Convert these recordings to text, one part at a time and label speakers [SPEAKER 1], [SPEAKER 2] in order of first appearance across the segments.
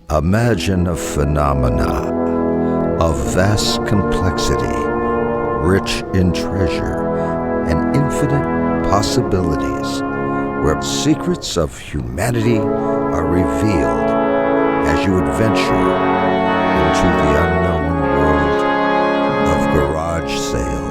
[SPEAKER 1] Imagine a phenomena of vast complexity, rich in treasure and infinite possibilities, where secrets of humanity are revealed as you adventure into the unknown world of garage sales.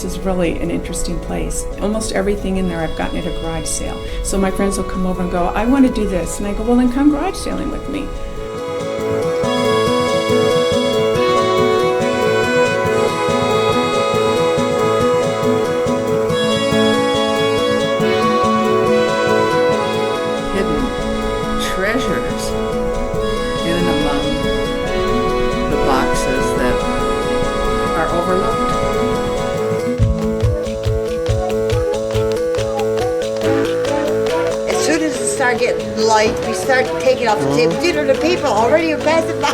[SPEAKER 2] Is really an interesting place. Almost everything in there I've gotten at a garage sale. So my friends will come over and go, I want to do this. And I go, well, then come garage sailing with me. Hidden treasures in and among the boxes that are overlooked.
[SPEAKER 3] Start getting light, we start taking off the table. Dinner to people already are passing by.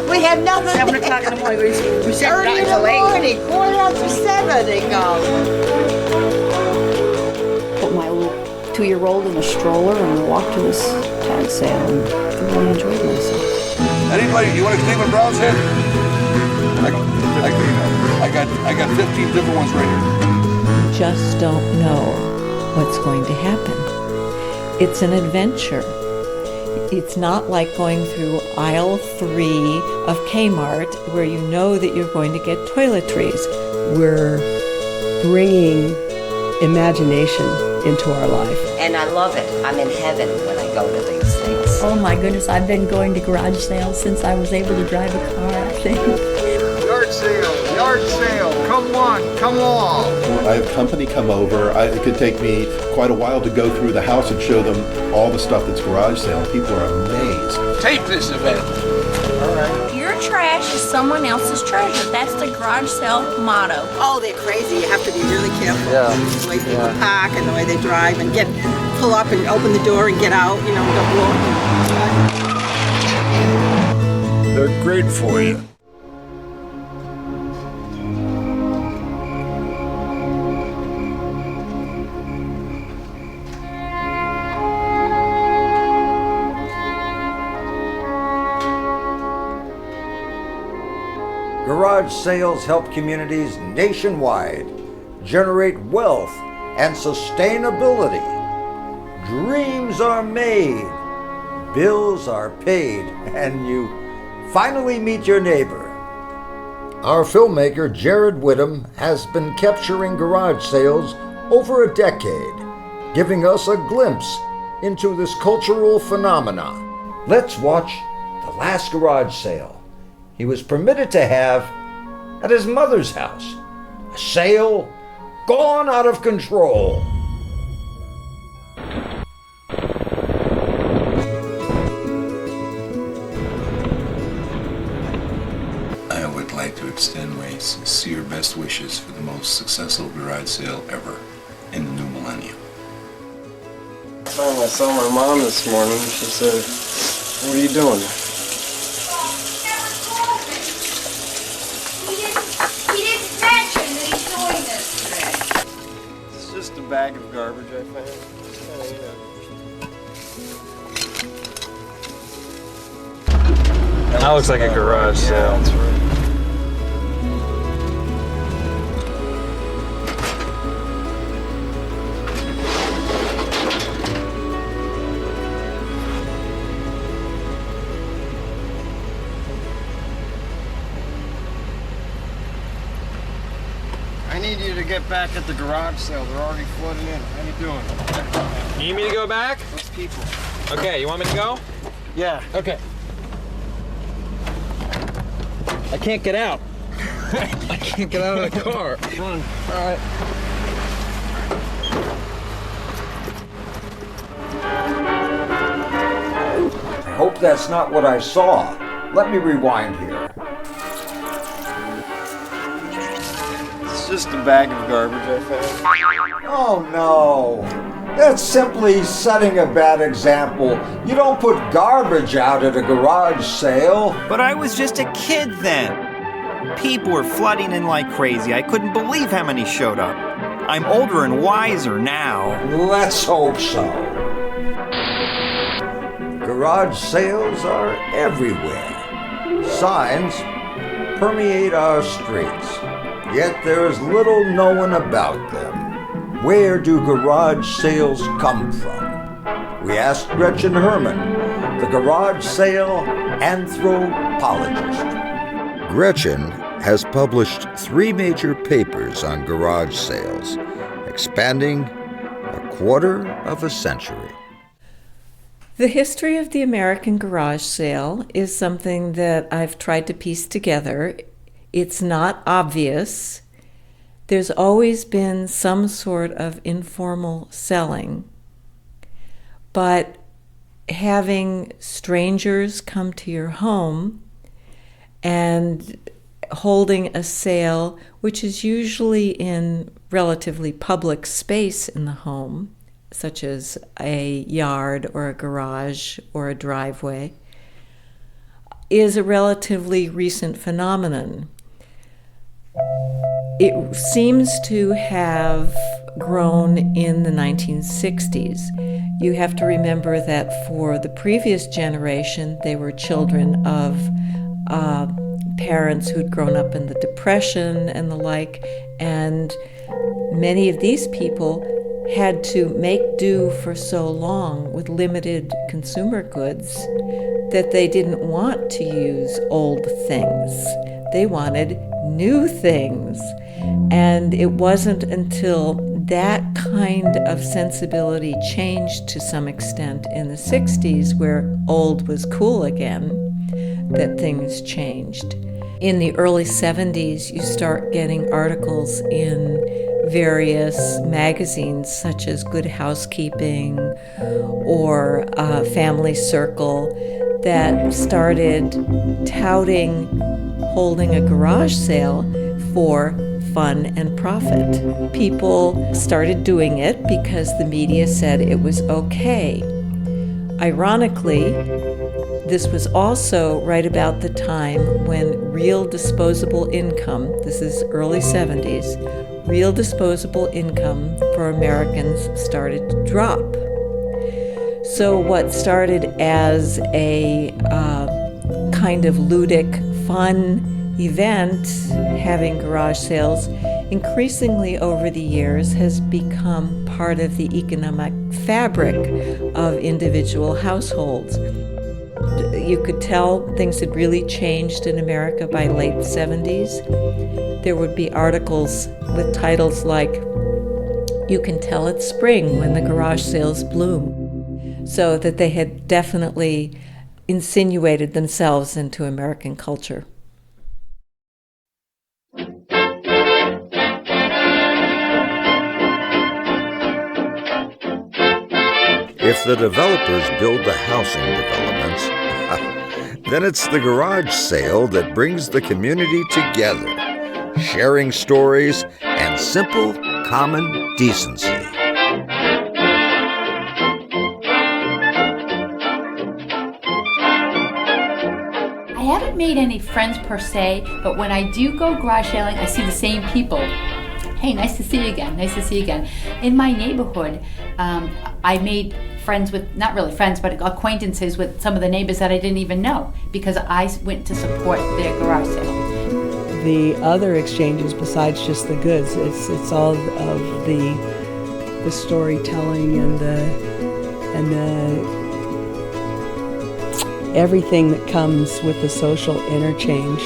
[SPEAKER 3] We have nothing.
[SPEAKER 4] 7 o'clock in the morning, we sit
[SPEAKER 3] early in the morning, 7:15 they go.
[SPEAKER 4] Put my little 2-year-old in a stroller and walk to this tag sale and I really enjoyed myself.
[SPEAKER 5] Anybody, you want a Cleveland Browns head? I got 15 different ones right here.
[SPEAKER 6] Just don't know what's going to happen. It's an adventure. It's not like going through aisle 3 of Kmart where you know that you're going to get toiletries.
[SPEAKER 7] We're bringing imagination into our life.
[SPEAKER 3] And I love it. I'm in heaven when I go to these things.
[SPEAKER 8] Oh my goodness, I've been going to garage sales since I was able to drive a car, I think.
[SPEAKER 9] Yard sale, come on, come on.
[SPEAKER 10] I have company come over. It could take me quite a while to go through the house and show them all the stuff that's garage sale. People are amazed.
[SPEAKER 9] Tape this event.
[SPEAKER 10] All right.
[SPEAKER 11] Your trash is someone else's treasure. That's the garage sale motto.
[SPEAKER 3] Oh, they're crazy. You have to be really careful. The way people park and the way they drive and pull up and open the door and get out, don't look.
[SPEAKER 9] They're great for you.
[SPEAKER 1] Garage sales help communities nationwide generate wealth and sustainability. Dreams are made, bills are paid, and you finally meet your neighbor. Our filmmaker Jared Whitham has been capturing garage sales over a decade, giving us a glimpse into this cultural phenomena. Let's watch the last garage sale he was permitted to have at his mother's house. A sale gone out of control.
[SPEAKER 12] I would like to extend my sincere best wishes for the most successful garage sale ever in the new millennium.
[SPEAKER 13] I saw my mom this morning. She said, "What are you doing?" Just a bag of garbage I found.
[SPEAKER 14] That looks like a garage sale.
[SPEAKER 13] Yeah, that's right. I need you to get back at the garage sale. They're already flooding in. How you doing?
[SPEAKER 14] You need me to go back?
[SPEAKER 13] Those people.
[SPEAKER 14] Okay, you want me to go?
[SPEAKER 13] Yeah.
[SPEAKER 14] Okay. I can't get out. I can't get out of the car.
[SPEAKER 13] Run.
[SPEAKER 14] All right.
[SPEAKER 1] I hope that's not what I saw. Let me rewind here.
[SPEAKER 13] It's just a bag of garbage I found.
[SPEAKER 1] Oh no! That's simply setting a bad example. You don't put garbage out at a garage sale.
[SPEAKER 15] But I was just a kid then. People were flooding in like crazy. I couldn't believe how many showed up. I'm older and wiser now.
[SPEAKER 1] Let's hope so. Garage sales are everywhere. Signs permeate our streets, yet there is little known about them. Where do garage sales come from? We asked Gretchen Herman, the garage sale anthropologist. Gretchen has published 3 major papers on garage sales, spanning a quarter of a century.
[SPEAKER 6] The history of the American garage sale is something that I've tried to piece together. It's not obvious. There's always been some sort of informal selling, but having strangers come to your home and holding a sale, which is usually in relatively public space in the home, such as a yard or a garage or a driveway, is a relatively recent phenomenon. It seems to have grown in the 1960s. You have to remember that for the previous generation, they were children of parents who'd grown up in the Depression and the like, and many of these people had to make do for so long with limited consumer goods that they didn't want to use old things. They wanted new things. And it wasn't until that kind of sensibility changed to some extent in the 60s, where old was cool again, that things changed. In the early 70s, you start getting articles in various magazines such as Good Housekeeping or Family Circle that started touting holding a garage sale for fun and profit. People started doing it because the media said it was okay. Ironically, this was also right about the time when real disposable income, this is early 70s, real disposable income for Americans started to drop. So what started as a kind of ludic, fun event, having garage sales, increasingly over the years has become part of the economic fabric of individual households. You could tell things had really changed in America by late 70s. There would be articles with titles like, "You can tell it's spring when the garage sales bloom," so that they had definitely insinuated themselves into American culture.
[SPEAKER 1] If the developers build the housing developments, then it's the garage sale that brings the community together, sharing stories and simple, common decency.
[SPEAKER 16] I haven't made any friends per se, but when I do go garage sailing, I see the same people. Hey, nice to see you again, nice to see you again. In my neighborhood, I made friends with, not really friends, but acquaintances with some of the neighbors that I didn't even know because I went to support their garage sale.
[SPEAKER 7] The other exchanges besides just the goods, it's all of the storytelling and the everything that comes with the social interchange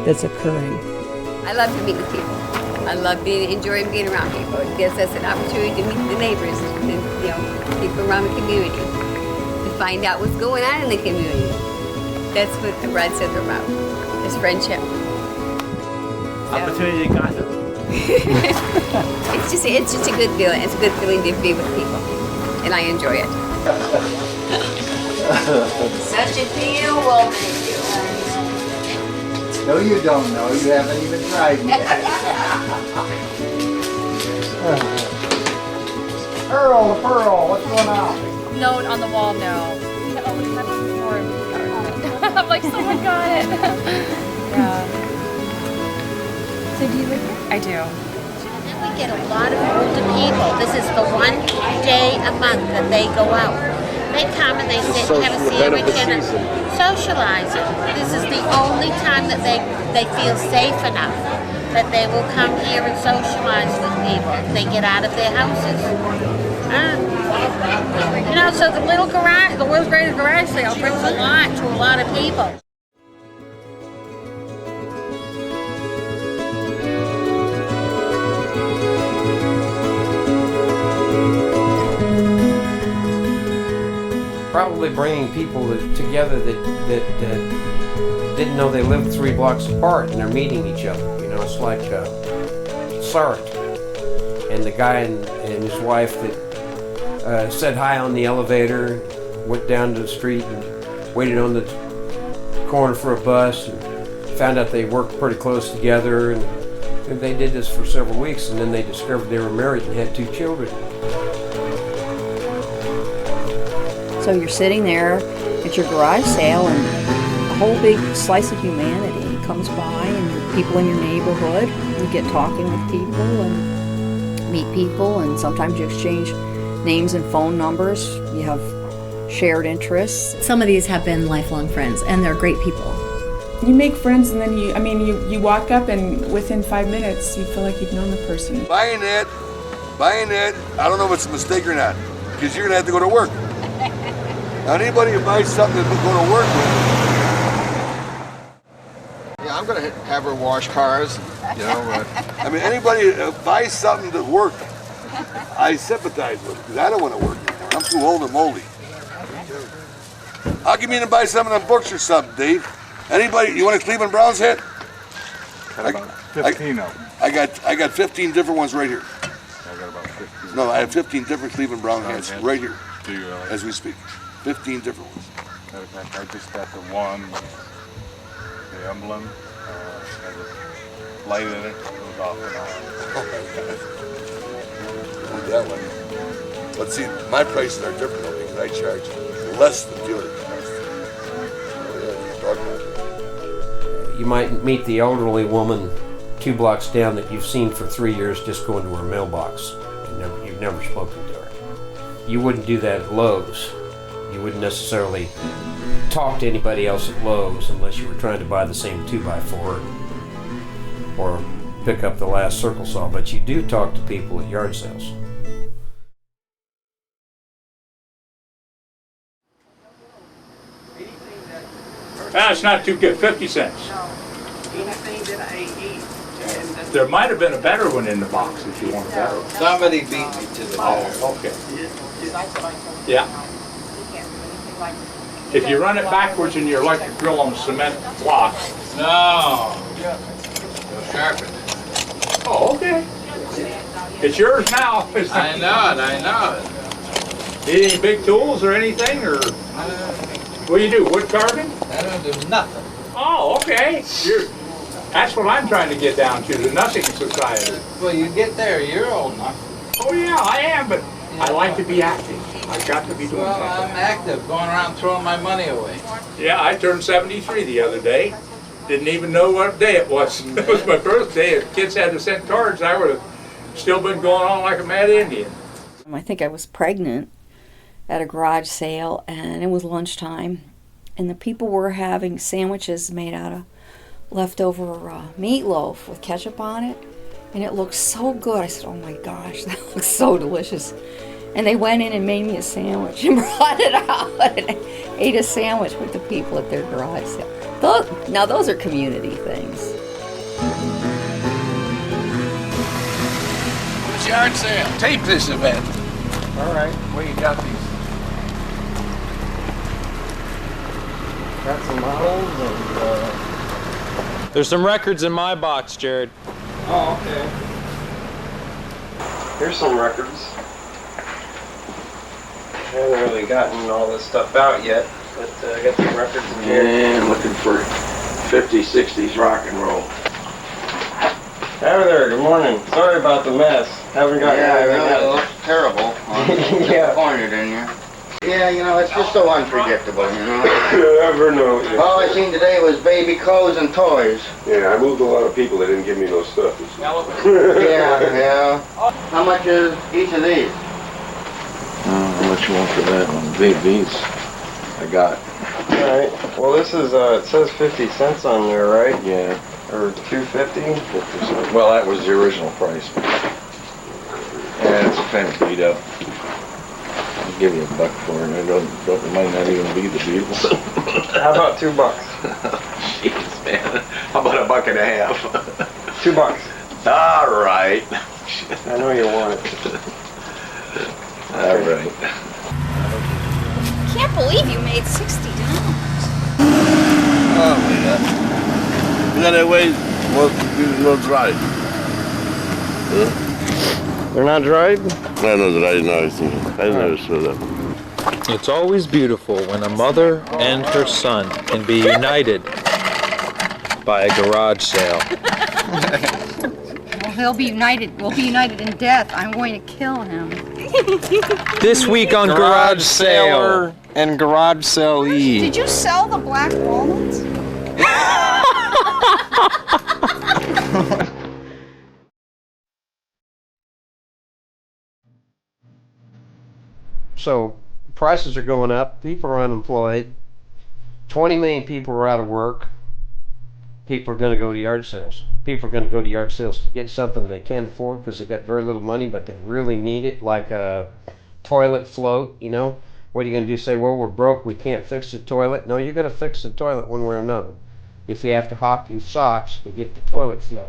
[SPEAKER 7] that's occurring.
[SPEAKER 17] I love to meet with people. I love enjoying being around people. It gives us an opportunity to meet the neighbors, people around the community, to find out what's going on in the community. That's what the garage sales are about, is friendship.
[SPEAKER 14] Opportunity to gossip.
[SPEAKER 17] It's just a good feeling. It's a good feeling to be with people, and I enjoy it.
[SPEAKER 11] Such a deal, woman.
[SPEAKER 9] No, you don't know. You haven't even tried yet.
[SPEAKER 13] Earl, the Pearl, what's going on?
[SPEAKER 18] Note on the wall, no. We always have more argument. I'm like, someone got it. Yeah. So do you live here? I do.
[SPEAKER 19] We get a lot of older people. This is the one day a month that they go out. They come and they sit and have a sandwich and socialize. This is the only time that they feel safe enough that they will come here and socialize with people. They get out of their houses. You know, so the world's greatest garage sale brings a lot to a lot of people.
[SPEAKER 20] Probably bringing people together that didn't know they lived 3 blocks apart, and they're meeting each other. You know, it's like Sark and the guy and his wife that said hi on the elevator, went down to the street and waited on the corner for a bus, and found out they worked pretty close together, and they did this for several weeks, and then they discovered they were married and had 2 children.
[SPEAKER 4] So you're sitting there at your garage sale and a whole big slice of humanity comes by, and people in your neighborhood, you get talking with people and meet people, and sometimes you exchange names and phone numbers. You have shared interests.
[SPEAKER 21] Some of these have been lifelong friends, and they're great people.
[SPEAKER 2] You make friends, and then you walk up, and within 5 minutes you feel like you've known the person.
[SPEAKER 5] Buying it, I don't know if it's a mistake or not, because you're gonna have to go to work. Now, anybody who buys something to go to work with.
[SPEAKER 13] Yeah, I'm gonna have her wash cars, you know.
[SPEAKER 5] I mean, anybody who buys something to work, I sympathize with, because I don't want to work. I'm too old and moldy. I'll give you to buy some of them books or something, Dave. Anybody, you want a Cleveland Browns hat?
[SPEAKER 22] About 15 of them.
[SPEAKER 5] I got 15 different ones right here.
[SPEAKER 22] I got about 15.
[SPEAKER 5] No, I have 15 different Cleveland Brown hats right here.
[SPEAKER 22] Do you really?
[SPEAKER 5] As we speak. 15 different ones.
[SPEAKER 22] Matter of fact, I just got the one, the emblem, has a light in it, goes off and on.
[SPEAKER 5] That one. But see, my prices are different though, because I charge less than dealer costs.
[SPEAKER 20] You might meet the elderly woman 2 blocks down that you've seen for 3 years just going to her mailbox. You've never spoken to her. You wouldn't do that at Lowe's. You wouldn't necessarily talk to anybody else at Lowe's unless you were trying to buy the same 2x4 or pick up the last circle saw, but you do talk to people at yard sales.
[SPEAKER 23] That's not too good, 50 cents.
[SPEAKER 24] Anything that I eat.
[SPEAKER 23] There might have been a better one in the box if you want a better one.
[SPEAKER 24] Somebody beat me to the better.
[SPEAKER 23] Oh, okay. Yeah. If you run it backwards in your electric grill on cement blocks.
[SPEAKER 24] No. Sharpen it.
[SPEAKER 23] Oh, okay. It's yours now.
[SPEAKER 24] I know it.
[SPEAKER 23] Need any big tools or anything, or what do you do? Wood carving?
[SPEAKER 24] I don't do nothing.
[SPEAKER 23] Oh, okay. That's what I'm trying to get down to, the Nothing Society.
[SPEAKER 24] Well, you get there. You're old enough.
[SPEAKER 23] Oh yeah, I am, but I like to be active. I've got to be doing
[SPEAKER 24] Well,
[SPEAKER 23] something.
[SPEAKER 24] I'm active, going around throwing my money away.
[SPEAKER 23] Yeah, I turned 73 the other day. Didn't even know what day it was. It was my birthday. If kids had to send cards, I would have still been going on like a mad Indian.
[SPEAKER 4] I think I was pregnant at a garage sale, and it was lunchtime, and the people were having sandwiches made out of leftover meatloaf with ketchup on it, and it looked so good. I said, oh my gosh, that looks so delicious. And they went in and made me a sandwich and brought it out and ate a sandwich with the people at their garage sale. Now those are community things.
[SPEAKER 24] Who's yard sale? Tape this event.
[SPEAKER 23] All right, well, you got these.
[SPEAKER 14] Got some models and there's some records in my box, Jared.
[SPEAKER 23] Oh, okay.
[SPEAKER 14] Here's some records. I haven't really gotten all this stuff out yet, but I got some records in here.
[SPEAKER 12] And looking for 50s, 60s rock and roll.
[SPEAKER 14] Hava there, good morning. Sorry about the mess. Haven't got
[SPEAKER 24] it looks terrible.
[SPEAKER 9] Yeah.
[SPEAKER 3] Disappointed in you.
[SPEAKER 9] Yeah, you know, it's just so unpredictable, you know.
[SPEAKER 8] You never know. Yeah.
[SPEAKER 9] All I seen today was baby clothes and toys.
[SPEAKER 8] Yeah, I moved a lot of people. They didn't give me no stuff.
[SPEAKER 9] Yeah. How much is each of these?
[SPEAKER 3] How much you want for that one? These I got.
[SPEAKER 13] All right. Well, this is, it says 50 cents on there, right?
[SPEAKER 3] Yeah.
[SPEAKER 13] Or 250?
[SPEAKER 3] 50 cents. Well, that was the original price. Yeah, it's kind of beat up. I'll give you $1 for it. It might not even be the Beatles.
[SPEAKER 13] How about $2?
[SPEAKER 3] Jeez, man. How about $1.50?
[SPEAKER 13] $2.
[SPEAKER 3] All right.
[SPEAKER 13] I know you want it.
[SPEAKER 3] All right.
[SPEAKER 4] Can't believe you made $60.
[SPEAKER 10] Oh, yeah. You know that way, no dry. Huh?
[SPEAKER 13] They're not dried?
[SPEAKER 10] No, dry, no, I never saw that.
[SPEAKER 14] It's always beautiful when a mother and her son can be united by a garage sale.
[SPEAKER 15] Well, he'll be united. We'll be united in death. I'm going to kill him.
[SPEAKER 14] This week on Garage Sale
[SPEAKER 13] and Garage Sale E.
[SPEAKER 15] Did you sell the black walnuts?
[SPEAKER 20] So prices are going up. People are unemployed. 20 million people are out of work. People are going to go to yard sales. People are going to go to yard sales to get something they can't afford because they've got very little money, but they really need it, like a toilet float, you know. What are you going to do? Say, well, we're broke, we can't fix the toilet? No, you're going to fix the toilet one way or another. If you have to hawk your socks to get the toilet float.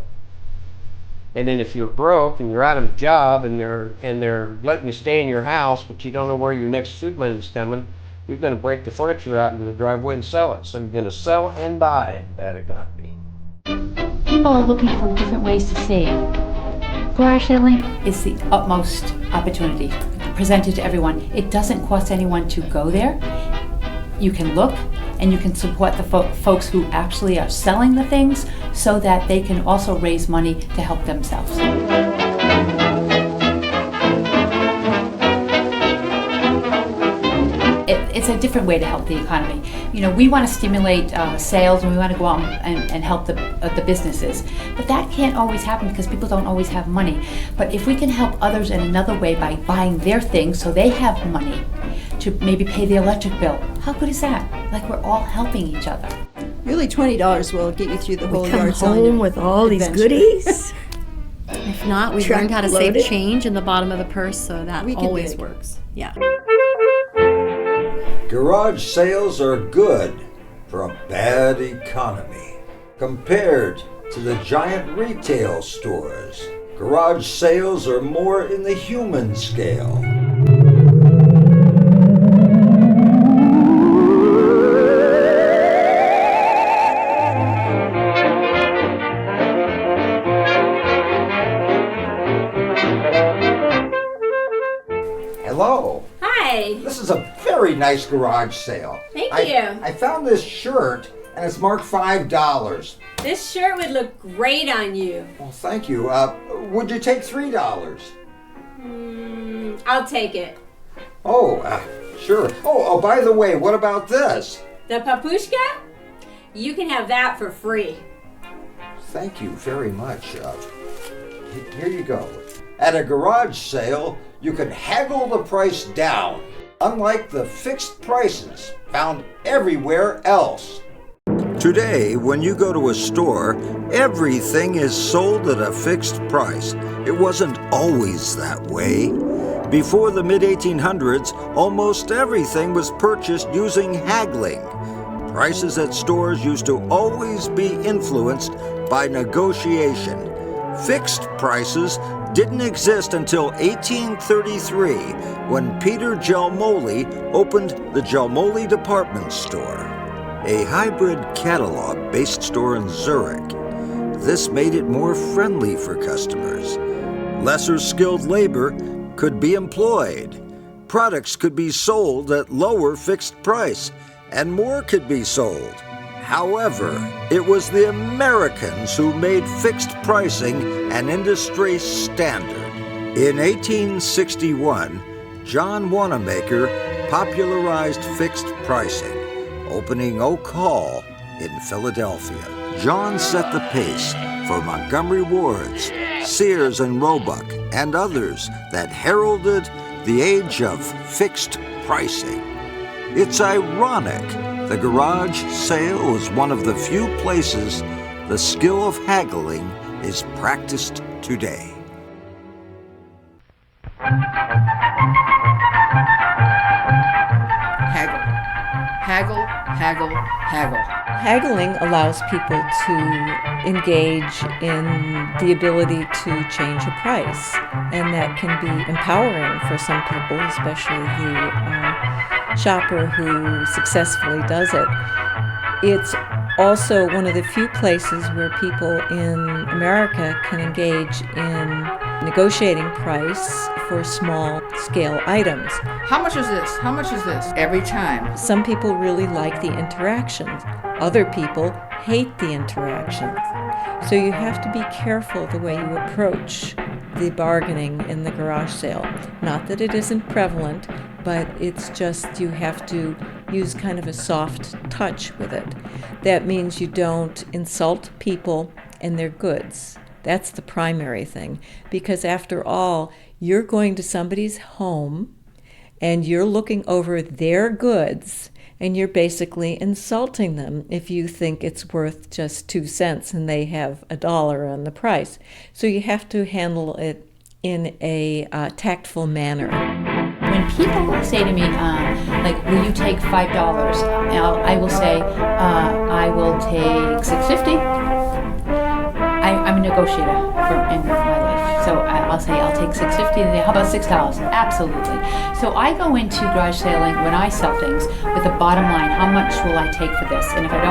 [SPEAKER 20] And then if you're broke and you're out of a job and they're letting you stay in your house, but you don't know where your next shipment is coming, you're going to break the furniture out into the driveway and sell it. So you're going to sell and buy that economy.
[SPEAKER 16] People are looking for different ways to save. Garage selling is the utmost opportunity presented to everyone. It doesn't cost anyone to go there. You can look and you can support the folks who actually are selling the things so that they can also raise money to help themselves. It's a different way to help the economy. You know, we want to stimulate sales and we want to go out and help the businesses. But that can't always happen because people don't always have money. But if we can help others in another way by buying their things so they have money to maybe pay the electric bill, how good is that? Like we're all helping each other.
[SPEAKER 25] Really, $20 will get you through the whole
[SPEAKER 26] We come
[SPEAKER 25] yard selling
[SPEAKER 26] home with all these
[SPEAKER 25] adventure.
[SPEAKER 26] goodies. If not, we
[SPEAKER 25] Truck
[SPEAKER 26] learned how to
[SPEAKER 25] loaded.
[SPEAKER 26] save change in the bottom of the purse, so that
[SPEAKER 25] We can
[SPEAKER 26] always
[SPEAKER 25] dig.
[SPEAKER 26] works. Yeah.
[SPEAKER 1] Garage sales are good for a bad economy. Compared to the giant retail stores, garage sales are more in the human scale. Hello.
[SPEAKER 27] Hi.
[SPEAKER 1] This is a very nice garage sale.
[SPEAKER 27] Thank you.
[SPEAKER 1] I found this shirt and it's marked $5.
[SPEAKER 27] This shirt would look great on you.
[SPEAKER 1] Well, thank you. Would you take $3?
[SPEAKER 27] I'll take it.
[SPEAKER 1] Oh, sure. Oh, by the way, what about this?
[SPEAKER 27] The papushka? You can have that for free.
[SPEAKER 1] Thank you very much. Here you go. At a garage sale, you can haggle the price down, unlike the fixed prices found everywhere else. Today, when you go to a store, everything is sold at a fixed price. It wasn't always that way. Before the mid-1800s, almost everything was purchased using haggling. Prices at stores used to always be influenced by negotiation. Fixed prices didn't exist until 1833, when Peter Jelmoli opened the Jelmoli department store, a hybrid catalog-based store in Zurich. This made it more friendly for customers. Lesser skilled labor could be employed. Products could be sold at lower fixed price, and more could be sold. However, it was the Americans who made fixed pricing an industry standard. In 1861, John Wanamaker popularized fixed pricing, opening Oak Hall in Philadelphia. John set the pace for Montgomery Ward's, Sears and Roebuck, and others that heralded the age of fixed pricing. It's ironic the garage sale is one of the few places the skill of haggling is practiced today.
[SPEAKER 6] Haggle, haggle, haggle.
[SPEAKER 7] Haggling allows people to engage in the ability to change a price, and that can be empowering for some people, especially the shopper who successfully does it. It's also one of the few places where people in America can engage in negotiating price for small-scale items.
[SPEAKER 6] How much is this? How much is this? Every time.
[SPEAKER 7] Some people really like the interactions. Other people hate the interactions. So you have to be careful the way you approach the bargaining in the garage sale. Not that it isn't prevalent, but it's just you have to use kind of a soft touch with it. That means you don't insult people and their goods. That's the primary thing, because after all, you're going to somebody's home and you're looking over their goods and you're basically insulting them if you think it's worth just 2 cents and they have $1 on the price. So you have to handle it in a tactful manner.
[SPEAKER 16] When people say to me, like, will you take $5? I will say, I will take $6.50. I'm a negotiator in my life, so I'll say I'll take $6.50, and how about $6? Absolutely. So I go into garage selling when I sell things with the bottom line: how much will I take for this? And if I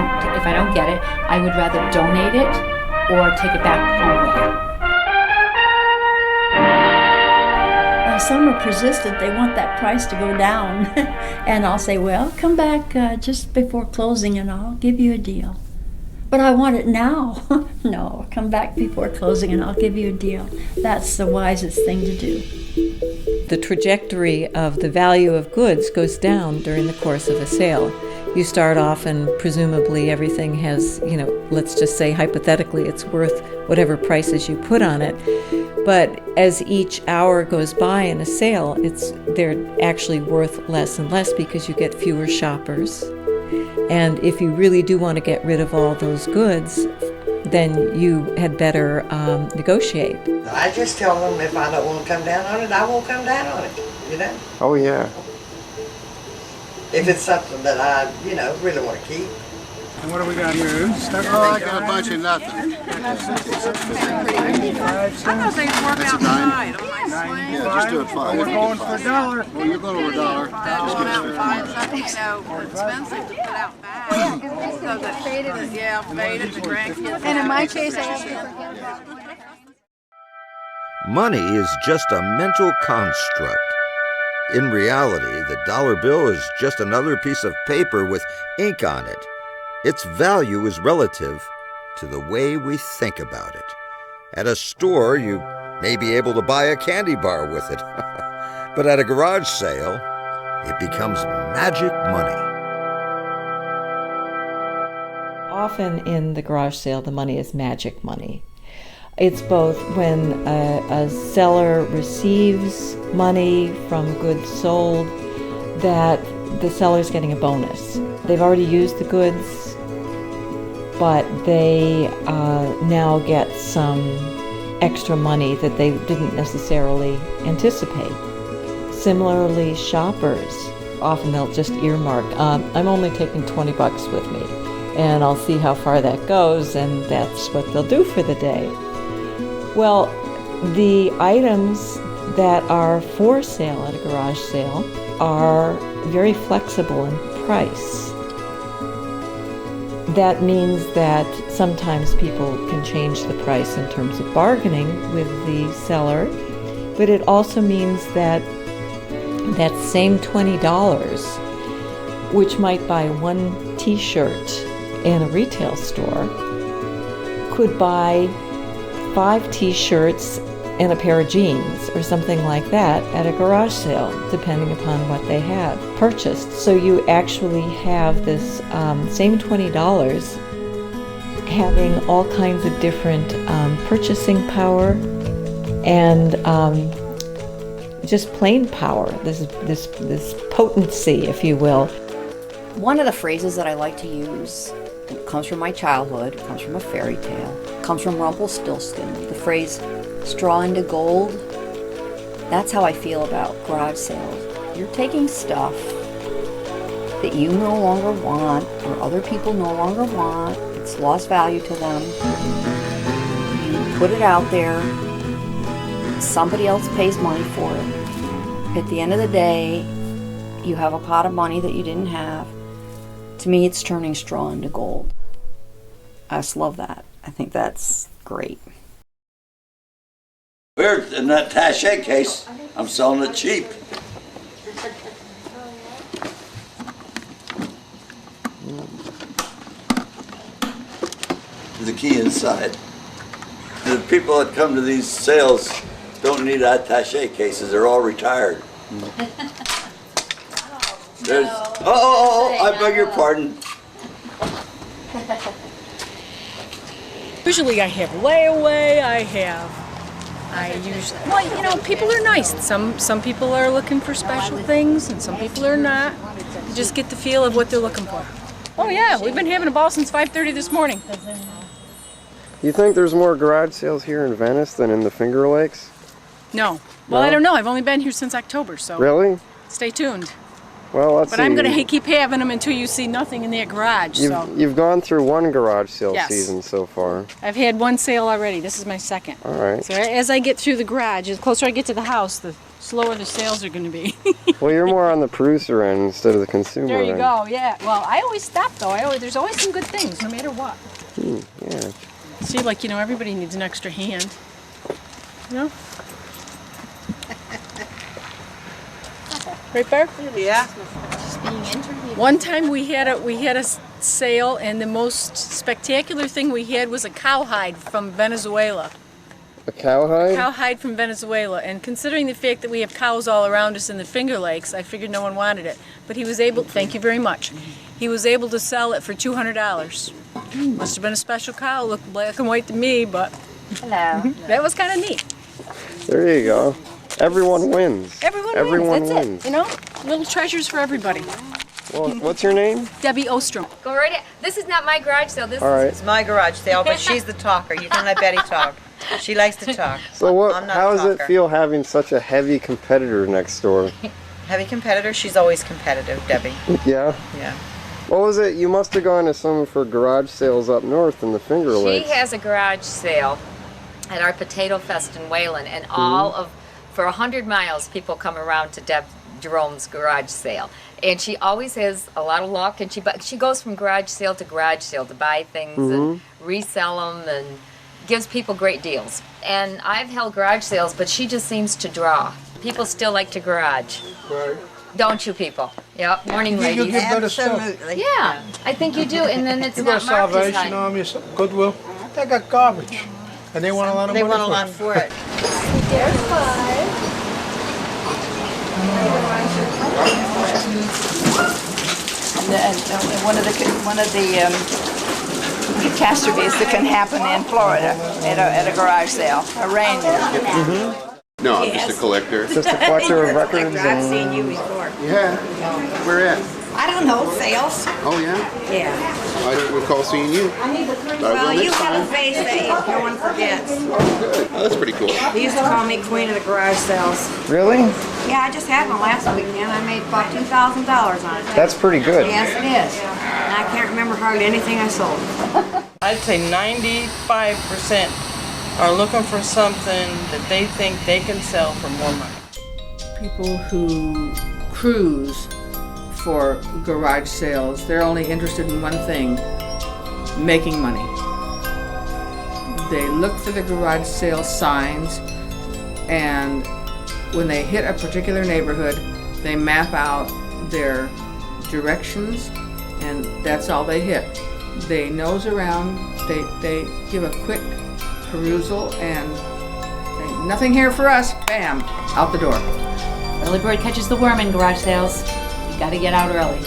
[SPEAKER 16] don't get it, I would rather donate it or take it back home with it.
[SPEAKER 25] Some are persistent. They want that price to go down. And I'll say, well, come back just before closing and I'll give you a deal. But I want it now. No, come back before closing and I'll give you a deal. That's the wisest thing to do.
[SPEAKER 7] The trajectory of the value of goods goes down during the course of a sale. You start off and presumably everything has, let's just say hypothetically it's worth whatever prices you put on it. But as each hour goes by in a sale, they're actually worth less and less because you get fewer shoppers. And if you really do want to get rid of all those goods, then you had better negotiate.
[SPEAKER 11] I just tell them if I don't want to come down on it, I won't come down on it,
[SPEAKER 9] Oh, yeah.
[SPEAKER 11] If it's something that I, really want to keep.
[SPEAKER 13] And what do we got here?
[SPEAKER 9] Oh, I got a bunch of nothing.
[SPEAKER 15] I thought they'd work outside on my swing.
[SPEAKER 9] Yeah, just do it 5.
[SPEAKER 13] We're going for $1.
[SPEAKER 9] Well, you're going over $1. Just give us
[SPEAKER 15] 5, we're expensive to put out back. So that faded, the grandkids. And in my case, I have to forget about it.
[SPEAKER 1] Money is just a mental construct. In reality, the dollar bill is just another piece of paper with ink on it. Its value is relative to the way we think about it. At a store, you may be able to buy a candy bar with it. But at a garage sale, it becomes magic money.
[SPEAKER 7] Often in the garage sale, the money is magic money. It's both when a seller receives money from goods sold that the seller's getting a bonus. They've already used the goods, but they now get some extra money that they didn't necessarily anticipate. Similarly, shoppers, often they'll just earmark, I'm only taking $20 with me, and I'll see how far that goes, and that's what they'll do for the day. Well, the items that are for sale at a garage sale are very flexible in price. That means that sometimes people can change the price in terms of bargaining with the seller, but it also means that that same $20, which might buy one t-shirt in a retail store, could buy 5 t-shirts and a pair of jeans or something like that at a garage sale, depending upon what they had purchased. So you actually have this same $20 having all kinds of different purchasing power and just plain power, this potency, if you will.
[SPEAKER 4] One of the phrases that I like to use, it comes from my childhood, it comes from a fairy tale, it comes from Rumpelstiltskin. The phrase, straw into gold, that's how I feel about garage sales. You're taking stuff that you no longer want or other people no longer want, it's lost value to them. You put it out there, somebody else pays money for it. At the end of the day, you have a pot of money that you didn't have. To me, it's turning straw into gold. I just love that. I think that's great.
[SPEAKER 1] Here, in that attaché case, I'm selling it cheap. The key inside. The people that come to these sales don't need attaché cases. They're all retired. There's, I beg your pardon.
[SPEAKER 2] Usually I have layaway, I usually, well, you know, people are nice. Some people are looking for special things and some people are not. You just get the feel of what they're looking for. Oh yeah, we've been having a ball since 5:30 this morning.
[SPEAKER 13] You think there's more garage sales here in Venice than in the Finger Lakes?
[SPEAKER 2] No. Well,
[SPEAKER 13] No?
[SPEAKER 2] I don't know. I've only been here since October, so.
[SPEAKER 13] Really?
[SPEAKER 2] Stay tuned.
[SPEAKER 13] Well, let's
[SPEAKER 2] But
[SPEAKER 13] see.
[SPEAKER 2] I'm going to keep having them until you see nothing in that garage, so.
[SPEAKER 13] You've gone through one garage sale
[SPEAKER 2] Yes.
[SPEAKER 13] season so far.
[SPEAKER 2] I've had one sale already. This is my second.
[SPEAKER 13] All right.
[SPEAKER 2] So as I get through the garage, the closer I get to the house, the slower the sales are going to be.
[SPEAKER 13] Well, you're more on the producer end instead of the consumer
[SPEAKER 2] There you
[SPEAKER 13] end.
[SPEAKER 2] go, yeah. Well, I always stop, though. There's always some good things, no matter what.
[SPEAKER 13] Yeah.
[SPEAKER 2] See, like, you know, everybody needs an extra hand. You know? Right, Barb?
[SPEAKER 15] Yeah.
[SPEAKER 2] One time we had a sale, and the most spectacular thing we had was a cowhide from Venezuela.
[SPEAKER 13] A cowhide?
[SPEAKER 2] Cowhide from Venezuela, and considering the fact that we have cows all around us in the Finger Lakes, I figured no one wanted it. But he was able, thank you very much, he was able to sell it for $200. Must have been a special cow, looked black and white to me, but
[SPEAKER 4] hello.
[SPEAKER 2] That was kind of neat.
[SPEAKER 13] There you go. Everyone wins.
[SPEAKER 2] Everyone wins, that's
[SPEAKER 13] wins.
[SPEAKER 2] it, you know? Little treasures for everybody.
[SPEAKER 13] Well, what's your name?
[SPEAKER 2] Debbie Ostrom.
[SPEAKER 27] Go right ahead. This is not my garage sale. This
[SPEAKER 13] All right.
[SPEAKER 27] is my garage sale, but she's the talker. You can let Betty talk. She likes to talk.
[SPEAKER 13] So what?
[SPEAKER 27] I'm not
[SPEAKER 13] How
[SPEAKER 27] a
[SPEAKER 13] does it
[SPEAKER 27] talker.
[SPEAKER 13] feel having such a heavy competitor next door?
[SPEAKER 27] Heavy competitor? She's always competitive, Debbie.
[SPEAKER 13] Yeah.
[SPEAKER 27] Yeah.
[SPEAKER 13] What was it? You must have gone to some for garage sales up north in the Finger
[SPEAKER 27] She
[SPEAKER 13] Lakes.
[SPEAKER 27] has a garage sale at our Potato Fest in Wayland, and for 100 miles, people come around to Deb Jerome's garage sale. And she always has a lot of luck, and she goes from garage sale to buy things and resell them and gives people great deals. And I've held garage sales, but she just seems to draw. People still like to garage.
[SPEAKER 5] Right.
[SPEAKER 27] Don't you people? Yep. Morning,
[SPEAKER 5] You
[SPEAKER 27] ladies.
[SPEAKER 5] give better stuff.
[SPEAKER 27] Absolutely. Yeah, I think you do, and then it's
[SPEAKER 5] You
[SPEAKER 27] not
[SPEAKER 5] got
[SPEAKER 27] marked as
[SPEAKER 5] Salvation
[SPEAKER 27] high.
[SPEAKER 5] Army, Goodwill. They got garbage. And they want a lot of money
[SPEAKER 27] They want a lot for it.
[SPEAKER 15] There's 5.
[SPEAKER 17] And one of the catastrophes that can happen in Florida at a garage sale, a reindeer.
[SPEAKER 18] No, I'm just a collector.
[SPEAKER 13] Just a collector of records.
[SPEAKER 17] I've seen you before.
[SPEAKER 18] Yeah. Where at?
[SPEAKER 17] I don't know, sales.
[SPEAKER 18] Oh, yeah?
[SPEAKER 17] Yeah.
[SPEAKER 18] I don't recall seeing you.
[SPEAKER 17] Well, you have a face that no one forgets.
[SPEAKER 18] Oh, that's pretty cool.
[SPEAKER 17] They used to call me queen of the garage sales.
[SPEAKER 13] Really?
[SPEAKER 17] Yeah, I just had one last weekend. I made about $2,000 on it.
[SPEAKER 13] That's pretty good.
[SPEAKER 17] Yes, it is. And I can't remember hardly anything I sold.
[SPEAKER 19] I'd say 95% are looking for something that they think they can sell for more money.
[SPEAKER 6] People who cruise for garage sales, they're only interested in one thing, making money. They look for the garage sale signs, and when they hit a particular neighborhood, they map out their directions, and that's all they hit. They nose around, they give a quick perusal, and Nothing here for us. Bam, out the door.
[SPEAKER 16] Early bird catches the worm in garage sales. You gotta get out early.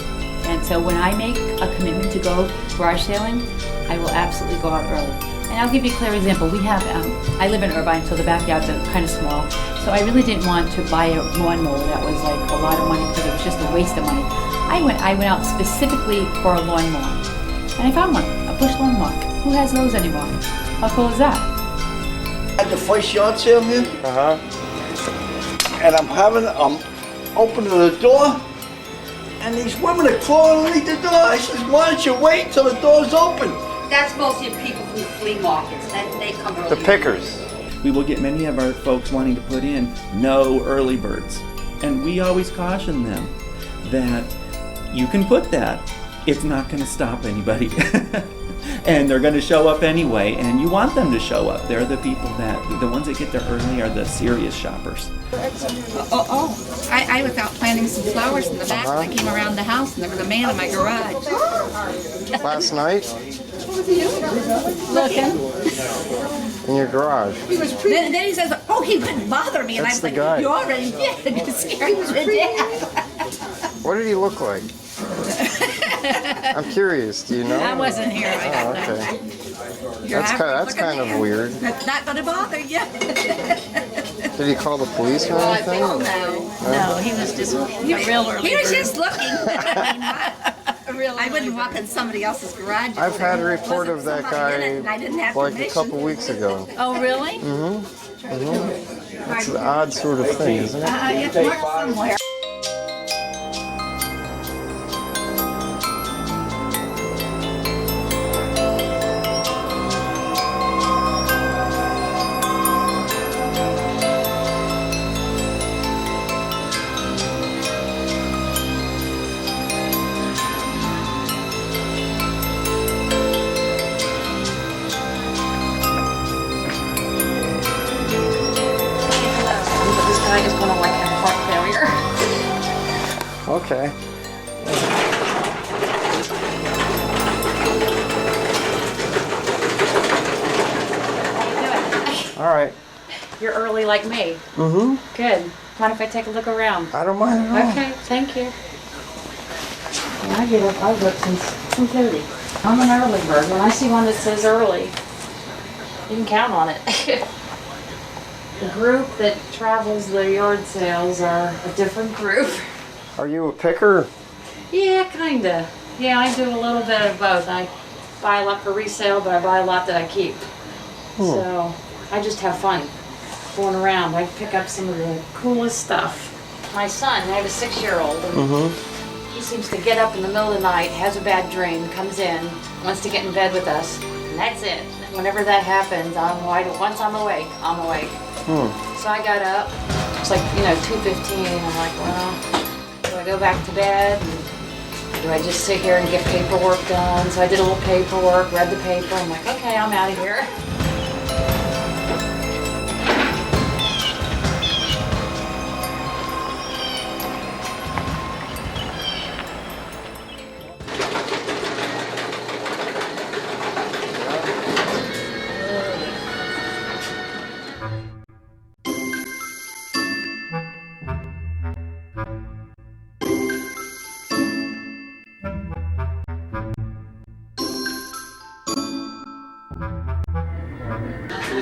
[SPEAKER 16] And so when I make a commitment to go garage sailing, I will absolutely go out early. And I'll give you a clear example. We have, I live in Irvine, so the backyards are kind of small. So I really didn't want to buy a lawnmower that was like a lot of money because it was just a waste of money. I went out specifically for a lawnmower. And I found one, a push lawnmower. Who has those anymore? How cool is that?
[SPEAKER 5] At the first yard sale here. And I'm opening the door, and these women are clawing underneath the door. I says, why don't you wait till the door's open?
[SPEAKER 3] That's mostly people from flea markets, and they come early.
[SPEAKER 10] The pickers.
[SPEAKER 8] We will get many of our folks wanting to put in no early birds. And we always caution them that you can put that. It's not going to stop anybody. And they're going to show up anyway, and you want them to show up. They're the people the ones that get there early are the serious shoppers.
[SPEAKER 15] I was out planting some flowers in the back, and I came around the house, and there was a man in my garage.
[SPEAKER 10] Last night?
[SPEAKER 15] Looking.
[SPEAKER 10] In your garage.
[SPEAKER 15] Then he says, oh, he wouldn't bother me. And
[SPEAKER 10] That's
[SPEAKER 15] I was
[SPEAKER 10] the
[SPEAKER 15] like,
[SPEAKER 10] guy.
[SPEAKER 15] you already did. You scared me to death.
[SPEAKER 10] What did he look like? I'm curious. Do you know?
[SPEAKER 15] I wasn't here. I don't know.
[SPEAKER 10] Okay.
[SPEAKER 15] You're
[SPEAKER 10] That's kind of weird.
[SPEAKER 15] That's not going to bother you.
[SPEAKER 10] Did he call the police or anything?
[SPEAKER 15] No, he was just a real early He was just looking. I wouldn't walk in somebody else's garage.
[SPEAKER 10] I've had a report of that guy like a couple weeks ago.
[SPEAKER 15] Oh, really?
[SPEAKER 10] It's an odd sort of thing, isn't it?
[SPEAKER 15] It's marked somewhere. I just want to like have heart failure.
[SPEAKER 10] Okay. All right.
[SPEAKER 16] You're early like me.
[SPEAKER 10] Mm-hmm.
[SPEAKER 16] Good. Mind if I take a look around?
[SPEAKER 10] I don't mind at all.
[SPEAKER 16] Okay, thank you. When I get up, I look since 2:30. I'm an early bird. When I see one that says early, you can count on it. The group that travels the yard sales are a different group.
[SPEAKER 10] Are you a picker?
[SPEAKER 16] Yeah, kinda. Yeah, I do a little bit of both. I buy a lot for resale, but I buy a lot that I keep. So I just have fun going around. I pick up some of the coolest stuff. My son, I have a 6-year-old, and he seems to get up in the middle of the night, has a bad dream, comes in, wants to get in bed with us, and that's it. Whenever that happens, once I'm awake, I'm awake. So I got up, it's like, 2:15, and I'm like, well, do I go back to bed? Do I just sit here and get paperwork done? So I did a little paperwork, read the paper, I'm like, okay, I'm out of here.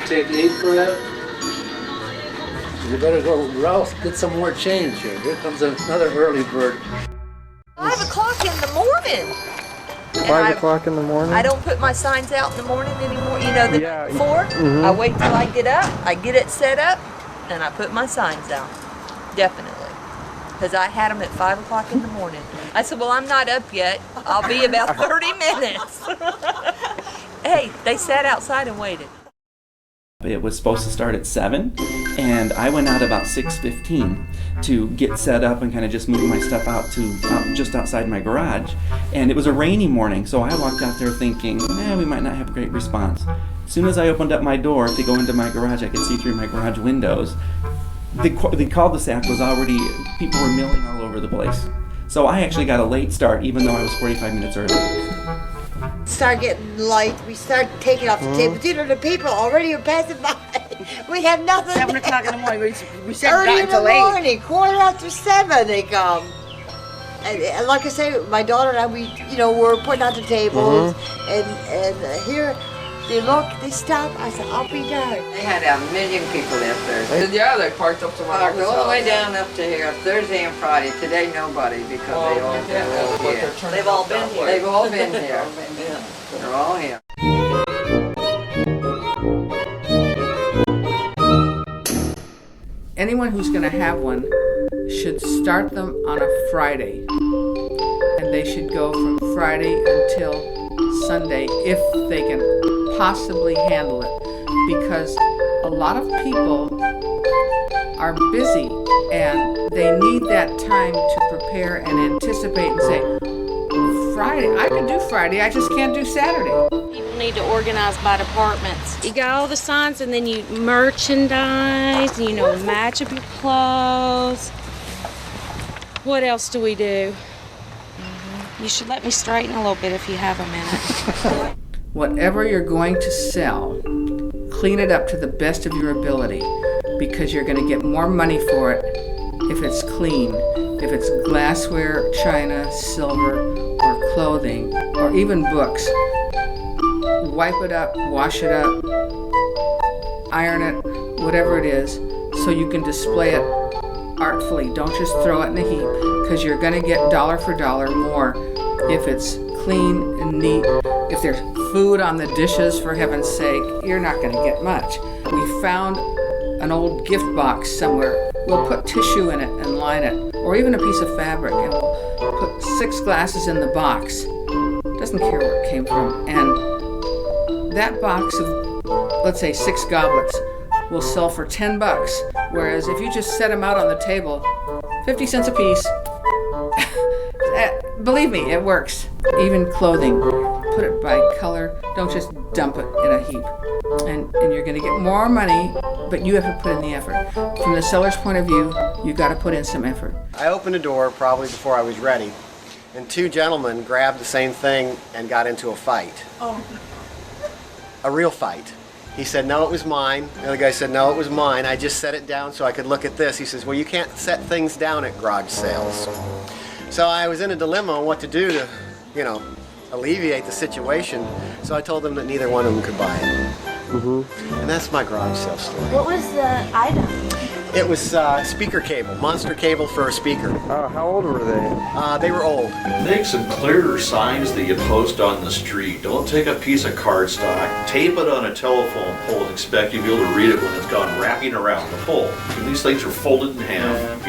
[SPEAKER 5] Take 8 for that. You better go, Ralph, get some more change here. Here comes another early bird.
[SPEAKER 12] 5 o'clock in the morning.
[SPEAKER 10] 5 o'clock in the morning?
[SPEAKER 12] I don't put my signs out in the morning anymore. You know, the night before.
[SPEAKER 10] Mhm.
[SPEAKER 12] I wait till I get up, I get it set up, and I put my signs out. Definitely. Because I had them at 5 o'clock in the morning. I said, well, I'm not up yet. I'll be about 30 minutes. Hey, they sat outside and waited.
[SPEAKER 8] It was supposed to start at 7, and I went out about 6:15 to get set up and kind of just move my stuff out to just outside my garage. And it was a rainy morning, so I walked out there thinking, we might not have a great response. As soon as I opened up my door to go into my garage, I could see through my garage windows. The cul-de-sac was already, people were milling all over the place. So I actually got a late start, even though I was 45 minutes early.
[SPEAKER 12] Start getting light. We start taking off the table. You know, the people already are passing by.
[SPEAKER 11] We have nothing.
[SPEAKER 14] 7 o'clock in the morning. We said
[SPEAKER 11] Early
[SPEAKER 14] not
[SPEAKER 11] in the
[SPEAKER 14] until 8.
[SPEAKER 11] morning, 7:15 they come. And like I say, my daughter and I, we're putting out the tables, and here they look, they stop. I said, I'll be darned.
[SPEAKER 12] They had 1 million people out there. Yeah, they parked up to my
[SPEAKER 11] Parked
[SPEAKER 12] all the way down up to here, Thursday and Friday. Today, nobody, because they've all been here. They've all been here. They're all here.
[SPEAKER 6] Anyone who's going to have one should start them on a Friday. And they should go from Friday until Sunday if they can possibly handle it. Because a lot of people are busy and they need that time to prepare and anticipate and say, Friday, I can do Friday, I just can't do Saturday.
[SPEAKER 20] People need to organize by departments. You got all the signs and then you merchandise, match up your clothes. What else do we do? You should let me straighten a little bit if you have a minute.
[SPEAKER 6] Whatever you're going to sell, clean it up to the best of your ability because you're going to get more money for it if it's clean. If it's glassware, china, silver, or clothing, or even books, wipe it up, wash it up, iron it, whatever it is, so you can display it artfully. Don't just throw it in a heap, because you're going to get dollar for dollar more if it's clean and neat. If there's food on the dishes, for heaven's sake, you're not going to get much. We found an old gift box somewhere. We'll put tissue in it and line it, or even a piece of fabric, and we'll put 6 glasses in the box. Doesn't care where it came from. And that box of, let's say, 6 goblets will sell for $10, whereas if you just set them out on the table, 50 cents a piece. Believe me, it works. Even clothing, put it by color. Don't just dump it in a heap. And you're going to get more money, but you have to put in the effort. From the seller's point of view, you got to put in some effort.
[SPEAKER 21] I opened the door probably before I was ready, and 2 gentlemen grabbed the same thing and got into a fight.
[SPEAKER 20] Oh.
[SPEAKER 21] A real fight. He said, no, it was mine. The other guy said, no, it was mine. I just set it down so I could look at this. He says, well, you can't set things down at garage sales. So I was in a dilemma on what to do to, alleviate the situation. So I told them that neither one of them could buy it. And that's my garage sale story.
[SPEAKER 20] What was the item?
[SPEAKER 21] It was speaker cable, monster cable for a speaker.
[SPEAKER 13] How old were they?
[SPEAKER 21] They were old.
[SPEAKER 22] Make some clearer signs that you post on the street. Don't take a piece of cardstock, tape it on a telephone pole and expect you'll be able to read it when it's gone wrapping around the pole. And these things are folded in half.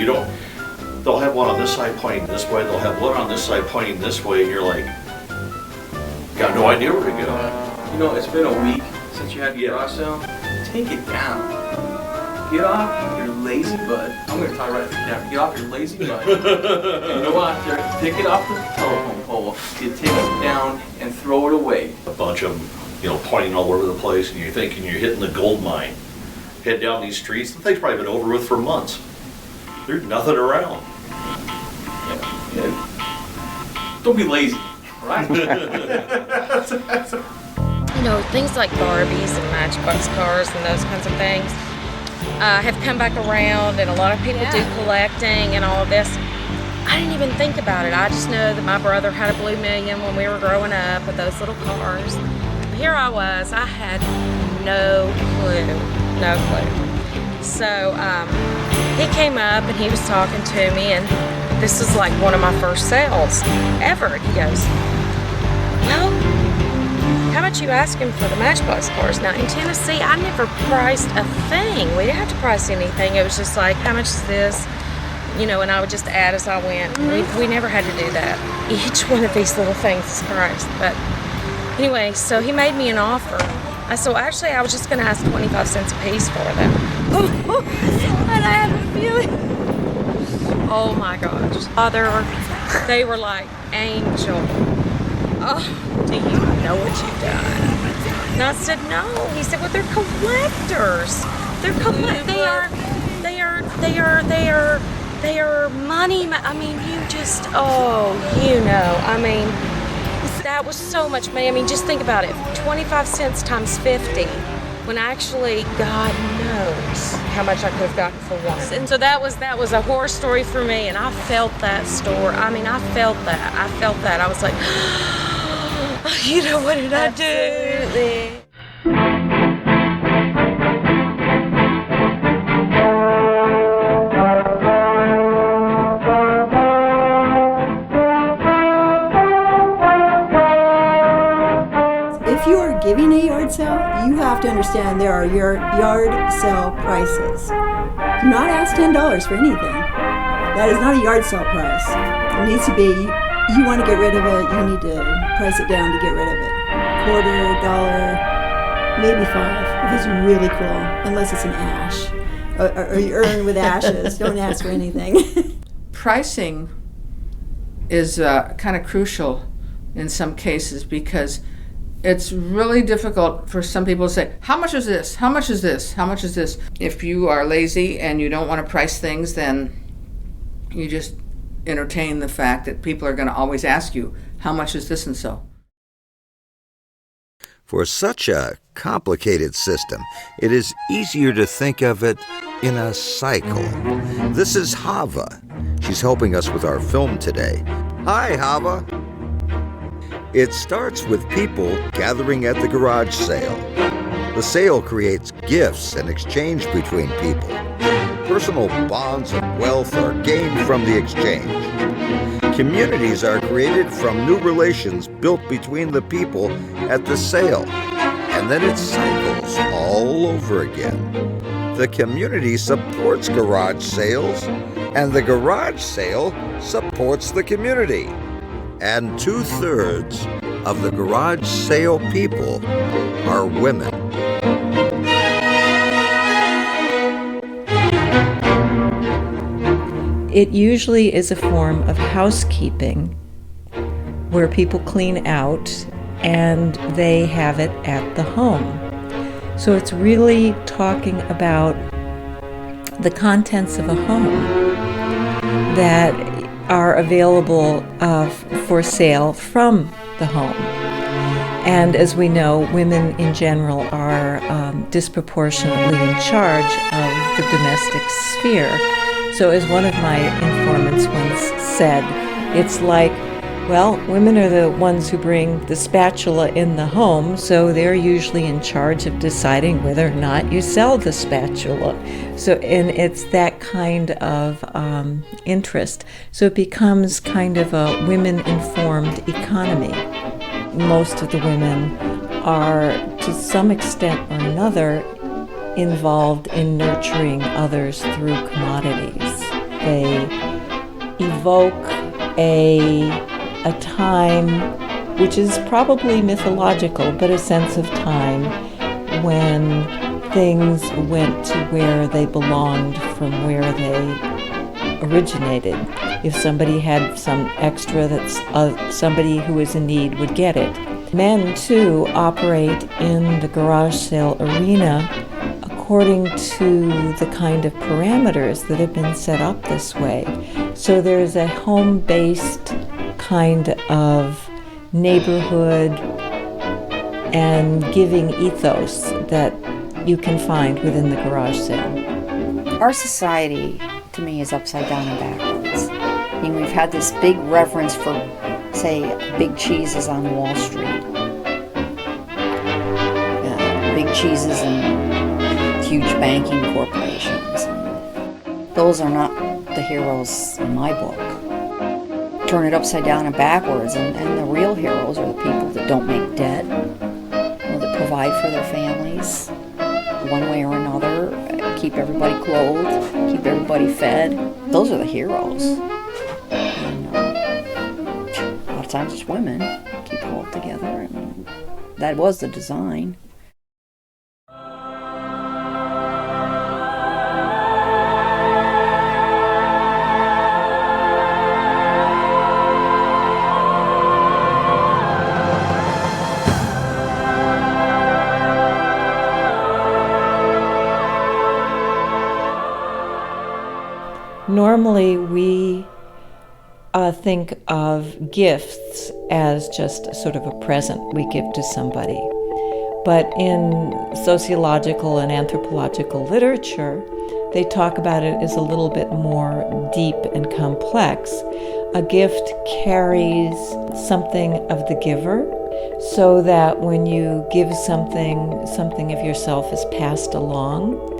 [SPEAKER 22] They'll have one on this side pointing this way, they'll have one on this side pointing this way, and you're like, got no idea where to go.
[SPEAKER 8] It's been a week since you had your garage sale. Take it down. Get off your lazy butt. I'm going to talk right to the camera. Get off your lazy butt. And go out there, pick it off the telephone pole. You take it down and throw it away.
[SPEAKER 22] A bunch of them, pointing all over the place, and you're thinking you're hitting the gold mine. Head down these streets, the thing's probably been over with for months. There's nothing around.
[SPEAKER 8] Don't be lazy, right?
[SPEAKER 20] Things like Barbies and Matchbox cars and those kinds of things have come back around, and a lot of people do collecting and all of this. I didn't even think about it. I just know that my brother had a Blue Million when we were growing up with those little cars. Here I was, I had no clue. So he came up and he was talking to me, and this was like one of my first sales ever. He goes, well, how much you asking for the Matchbox cars? Now in Tennessee, I never priced a thing. We didn't have to price anything. It was just like, how much is this? And I would just add as I went. We never had to do that. Each one of these little things is priced. But anyway, so he made me an offer. I said, well, actually, I was just going to ask 25 cents a piece for them. And I had a feeling. Oh my gosh. They were like angel. Oh, do you know what you've done? And I said, no. He said, well, they're collectors. They are money. I mean, that was so much money. I mean, just think about it. 25 cents times 50. when actually God knows how much I could have gotten for one. And so that was a horror story for me, and I felt that story. I mean, I felt that. I was like, you know, what did I do? Absolutely.
[SPEAKER 1] If you are giving a yard sale, you have to understand there are your yard sale prices. Do not ask $10 for anything. That is not a yard sale price. It needs to be, you want to get rid of it, you need to price it down to get rid of it. Quarter, dollar, maybe $5 if it's really cool, unless it's an ash. Or you earn with ashes. Don't ask for anything.
[SPEAKER 6] Pricing is kind of crucial in some cases because it's really difficult for some people to say, how much is this? How much is this? How much is this? If you are lazy and you don't want to price things, then you just entertain the fact that people are going to always ask you, how much is this and so?
[SPEAKER 7] For such a complicated system, it is easier to think of it in a cycle. This is Hava. She's helping us with our film today. Hi, Hava. It starts with people gathering at the garage sale. The sale creates gifts and exchange between people. Personal bonds and wealth are gained from the exchange. Communities are created from new relations built between the people at the sale. And then it cycles all over again. The community supports garage sales, and the garage sale supports the community. And 2/3 of the garage sale people are women.
[SPEAKER 9] It usually is a form of housekeeping where people clean out and they have it at the home. So it's really talking about the contents of a home that are available for sale from the home. And as we know, women in general are disproportionately in charge of the domestic sphere. So as one of my informants once said, it's like, well, women are the ones who bring the spatula in the home, so they're usually in charge of deciding whether or not you sell the spatula. So, and it's that kind of interest. So it becomes kind of a women-informed economy. Most of the women are, to some extent or another, involved in nurturing others through commodities. They evoke a time which is probably mythological, but a sense of time when things went to where they belonged from where they originated. If somebody had some extra, that's somebody who is in need would get it. Men, too, operate in the garage sale arena according to the kind of parameters that have been set up this way. So there's a home-based kind of neighborhood and giving ethos that you can find within the garage sale.
[SPEAKER 4] Our society, to me, is upside down and backwards. I mean, we've had this big reverence for, say, big cheeses on Wall Street. Big cheeses and huge banking corporations. Those are not the heroes in my book. Turn it upside down and backwards, and the real heroes are the people that don't make debt, that provide for their families one way or another, keep everybody clothed, keep everybody fed. Those are the heroes. And a lot of times it's women keep it all together. I mean, that was the design.
[SPEAKER 9] Normally, we think of gifts as just sort of a present we give to somebody. But in sociological and anthropological literature, they talk about it as a little bit more deep and complex. A gift carries something of the giver, so that when you give something, something of yourself is passed along.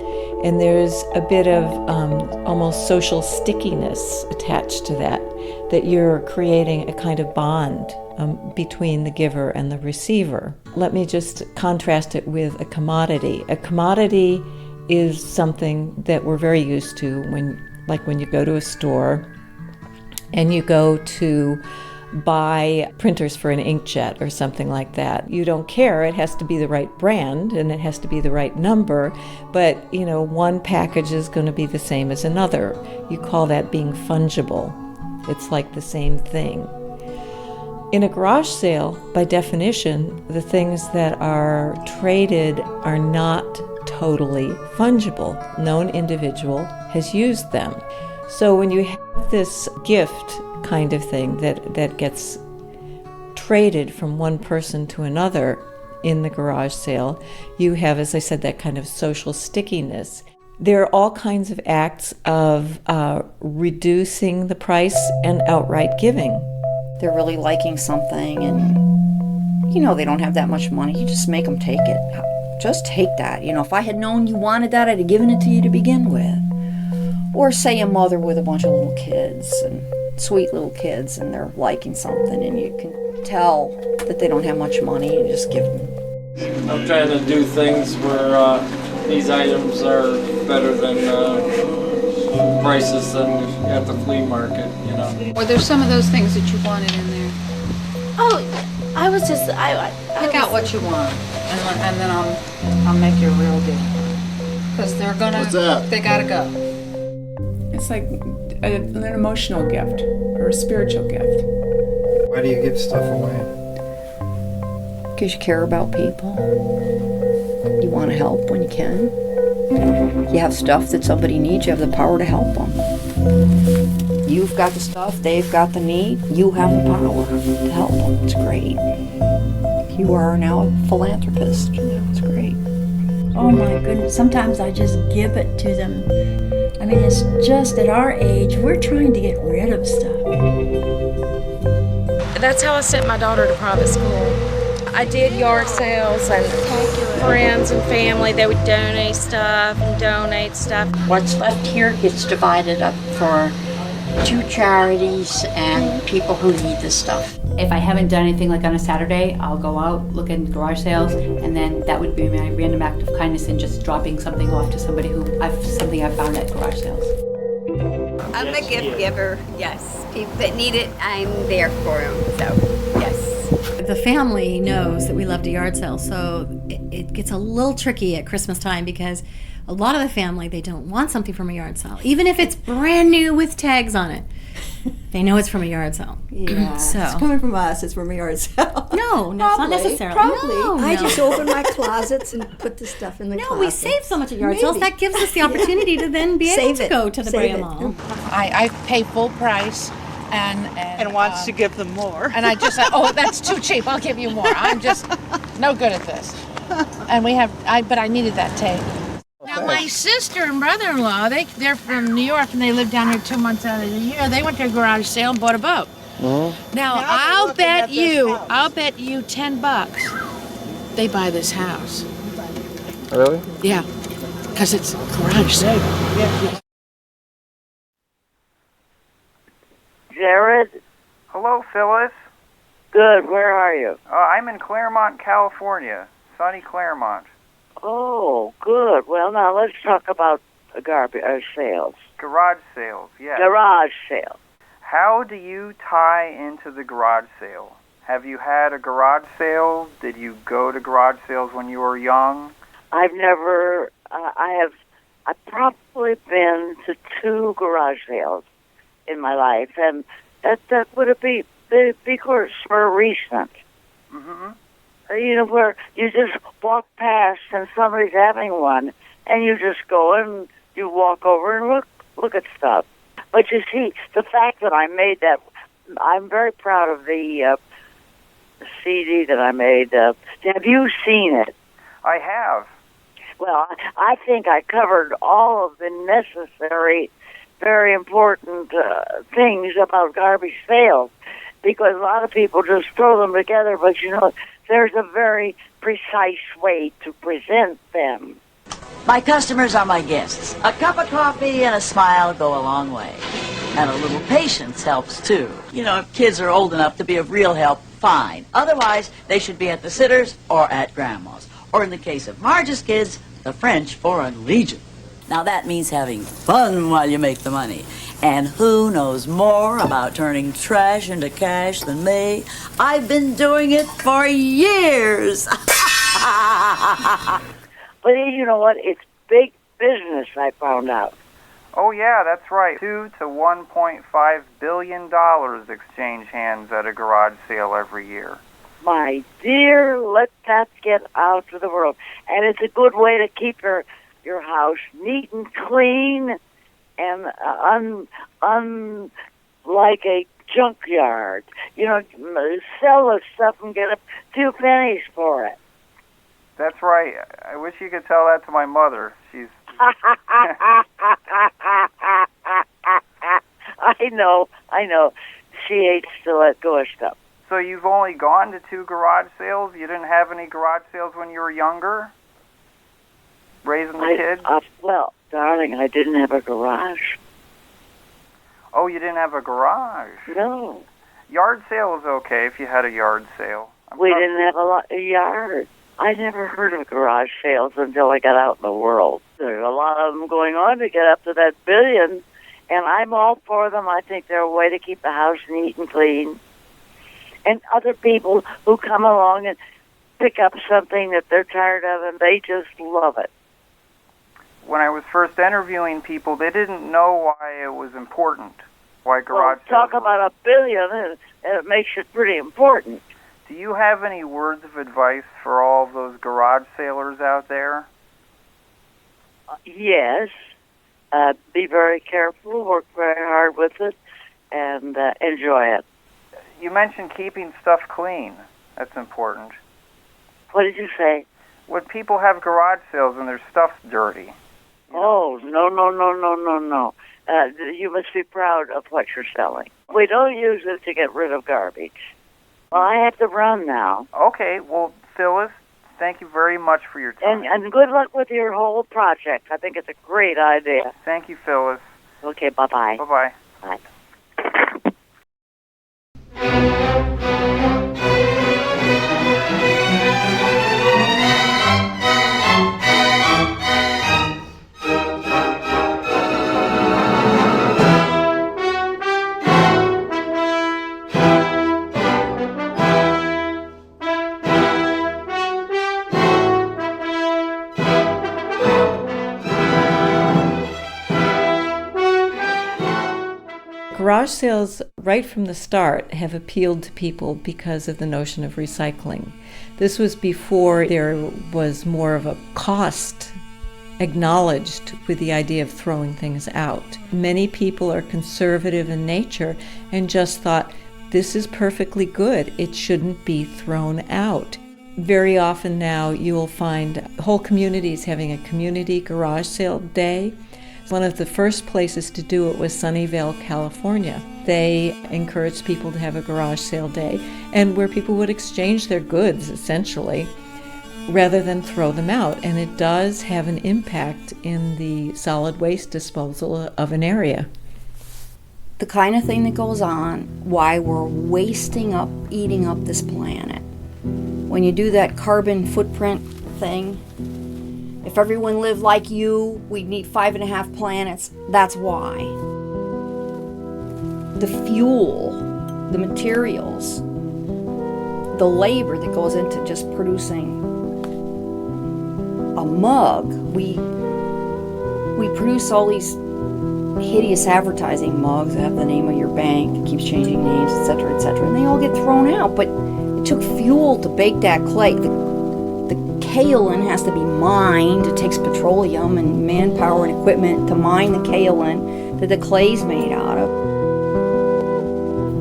[SPEAKER 9] And there's a bit of almost social stickiness attached to that you're creating a kind of bond between the giver and the receiver. Let me just contrast it with a commodity. A commodity is something that we're very used to when you go to a store and you go to buy printers for an inkjet or something like that. You don't care, it has to be the right brand and it has to be the right number, but one package is going to be the same as another. You call that being fungible. It's like the same thing. In a garage sale, by definition, the things that are traded are not totally fungible. No individual has used them. So when you have this gift kind of thing that gets traded from one person to another in the garage sale, you have, as I said, that kind of social stickiness. There are all kinds of acts of reducing the price and outright giving.
[SPEAKER 4] They're really liking something and, they don't have that much money. You just make them take it. Just take that. If I had known you wanted that, I'd have given it to you to begin with. Or say a mother with a bunch of little kids and sweet little kids and they're liking something and you can tell that they don't have much money and just give them.
[SPEAKER 13] I'm trying to do things where these items are better than prices than at the flea market,
[SPEAKER 15] Or there's some of those things that you wanted in there.
[SPEAKER 2] Oh, I was just,
[SPEAKER 15] Pick out what you want, and then I'll make you a real deal. Because they're gonna,
[SPEAKER 10] What's that?
[SPEAKER 15] they gotta go.
[SPEAKER 18] It's like an emotional gift or a spiritual gift.
[SPEAKER 23] Why do you give stuff away?
[SPEAKER 4] Because you care about people. You want to help when you can. You have stuff that somebody needs, you have the power to help them. You've got the stuff, they've got the need, you have the power to help them. It's great. You are now a philanthropist. It's great.
[SPEAKER 2] oh my goodness, sometimes I just give it to them. I mean, it's just at our age, we're trying to get rid of stuff.
[SPEAKER 20] That's how I sent my daughter to private school. I did yard sales and friends and family, they would donate stuff and donate stuff.
[SPEAKER 3] What's left here gets divided up for 2 charities and people who need this stuff.
[SPEAKER 16] If I haven't done anything like on a Saturday, I'll go out, look in garage sales, and then that would be my random act of kindness in just dropping something off to somebody something I found at garage sales.
[SPEAKER 24] I'm a gift giver, yes. People that need it, I'm there for them, so yes.
[SPEAKER 2] The family knows that we love to yard sale, so it gets a little tricky at Christmas time because a lot of the family, they don't want something from a yard sale, even if it's brand new with tags on it. They know it's from a yard sale.
[SPEAKER 1] Yeah,
[SPEAKER 2] so.
[SPEAKER 1] It's coming from us. It's from a yard sale.
[SPEAKER 2] No, not necessarily.
[SPEAKER 1] Probably.
[SPEAKER 2] No,
[SPEAKER 1] I
[SPEAKER 2] no.
[SPEAKER 1] just open my closets and put the stuff in the closet.
[SPEAKER 2] No, we save so much at yard sales. That gives us the opportunity to then be able to go to the Brea Mall.
[SPEAKER 25] I pay full price and wants to give them more. And I just said, oh, that's too cheap. I'll give you more. I'm just no good at this. And but I needed that tape. Now, my sister and brother-in-law, they're from New York and they live down here 2 months out of the year. They went to a garage sale and bought a boat.
[SPEAKER 23] Mm-hmm.
[SPEAKER 25] Now, I'll bet you $10 they buy this house.
[SPEAKER 23] Really?
[SPEAKER 25] Yeah, because it's a garage sale. Yeah.
[SPEAKER 26] Jared?
[SPEAKER 27] Hello, Phyllis.
[SPEAKER 26] Good, where are you?
[SPEAKER 27] I'm in Claremont, California. Sunny Claremont.
[SPEAKER 26] Oh, good. Well, now let's talk about garbage sales.
[SPEAKER 27] Garage sales, yes.
[SPEAKER 26] Garage sales.
[SPEAKER 27] How do you tie into the garage sale? Have you had a garage sale? Did you go to garage sales when you were young?
[SPEAKER 26] I've never, I've probably been to 2 garage sales in my life, and that would be because more recent.
[SPEAKER 27] Mm-hmm.
[SPEAKER 26] You know, where you just walk past and somebody's having one, and you just go and you walk over and look at stuff. But you see, the fact that I made that, I'm very proud of the CD that I made. Have you seen it?
[SPEAKER 27] I have.
[SPEAKER 26] Well, I think I covered all of the necessary, very important things about garbage sales, because a lot of people just throw them together, but there's a very precise way to present them.
[SPEAKER 5] My customers are my guests. A cup of coffee and a smile go a long way. And a little patience helps too. If kids are old enough to be of real help, fine. Otherwise, they should be at the sitters or at grandma's. Or in the case of Marge's kids, the French Foreign Legion. Now that means having fun while you make the money. And who knows more about turning trash into cash than me? I've been doing it for years.
[SPEAKER 26] But you know what? It's big business, I found out.
[SPEAKER 27] Oh yeah, that's right. $2 to $1.5 billion exchange hands at a garage sale every year.
[SPEAKER 26] My dear, let that get out to the world. And it's a good way to keep your house neat and clean and like a junkyard. Sell the stuff and get a few pennies for it.
[SPEAKER 27] That's right. I wish you could tell that to my mother. She's...
[SPEAKER 26] I know. She hates to let go of stuff.
[SPEAKER 27] So you've only gone to 2 garage sales? You didn't have any garage sales when you were younger? Raising the kids?
[SPEAKER 26] Well, darling, I didn't have a garage.
[SPEAKER 27] Oh, you didn't have a garage?
[SPEAKER 26] No.
[SPEAKER 27] Yard sale is okay if you had a yard sale.
[SPEAKER 26] We didn't have a yard. I never heard of garage sales until I got out in the world. There's a lot of them going on to get up to that billion, and I'm all for them. I think they're a way to keep the house neat and clean. And other people who come along and pick up something that they're tired of, and they just love it.
[SPEAKER 27] When I was first interviewing people, they didn't know why it was important, why garage sales...
[SPEAKER 26] Talk about $1 billion, and it makes it pretty important.
[SPEAKER 27] Do you have any words of advice for all of those garage sailors out there?
[SPEAKER 26] Yes. Be very careful, work very hard with it, and enjoy it.
[SPEAKER 27] You mentioned keeping stuff clean. That's important.
[SPEAKER 26] What did you say?
[SPEAKER 27] When people have garage sales and their stuff's dirty.
[SPEAKER 26] Oh, no. You must be proud of what you're selling. We don't use it to get rid of garbage. Well, I have to run now.
[SPEAKER 27] Okay, well, Phyllis, thank you very much for your time.
[SPEAKER 26] And good luck with your whole project. I think it's a great idea.
[SPEAKER 27] Thank you, Phyllis.
[SPEAKER 26] Okay, bye-bye.
[SPEAKER 27] Bye-bye.
[SPEAKER 26] Bye.
[SPEAKER 9] Garage sales, right from the start, have appealed to people because of the notion of recycling. This was before there was more of a cost acknowledged with the idea of throwing things out. Many people are conservative in nature and just thought, this is perfectly good, it shouldn't be thrown out. Very often now you will find whole communities having a community garage sale day. One of the first places to do it was Sunnyvale, California. They encouraged people to have a garage sale day, and where people would exchange their goods, essentially, rather than throw them out. And it does have an impact in the solid waste disposal of an area.
[SPEAKER 4] The kind of thing that goes on, why we're eating up this planet. When you do that carbon footprint thing, if everyone lived like you, we'd need 5.5 planets. That's why. The fuel, the materials, the labor that goes into just producing a mug. We produce all these hideous advertising mugs that have the name of your bank, it keeps changing names, etc., etc., and they all get thrown out. But it took fuel to bake that clay. The kaolin has to be mined. It takes petroleum and manpower and equipment to mine the kaolin that the clay's made out of.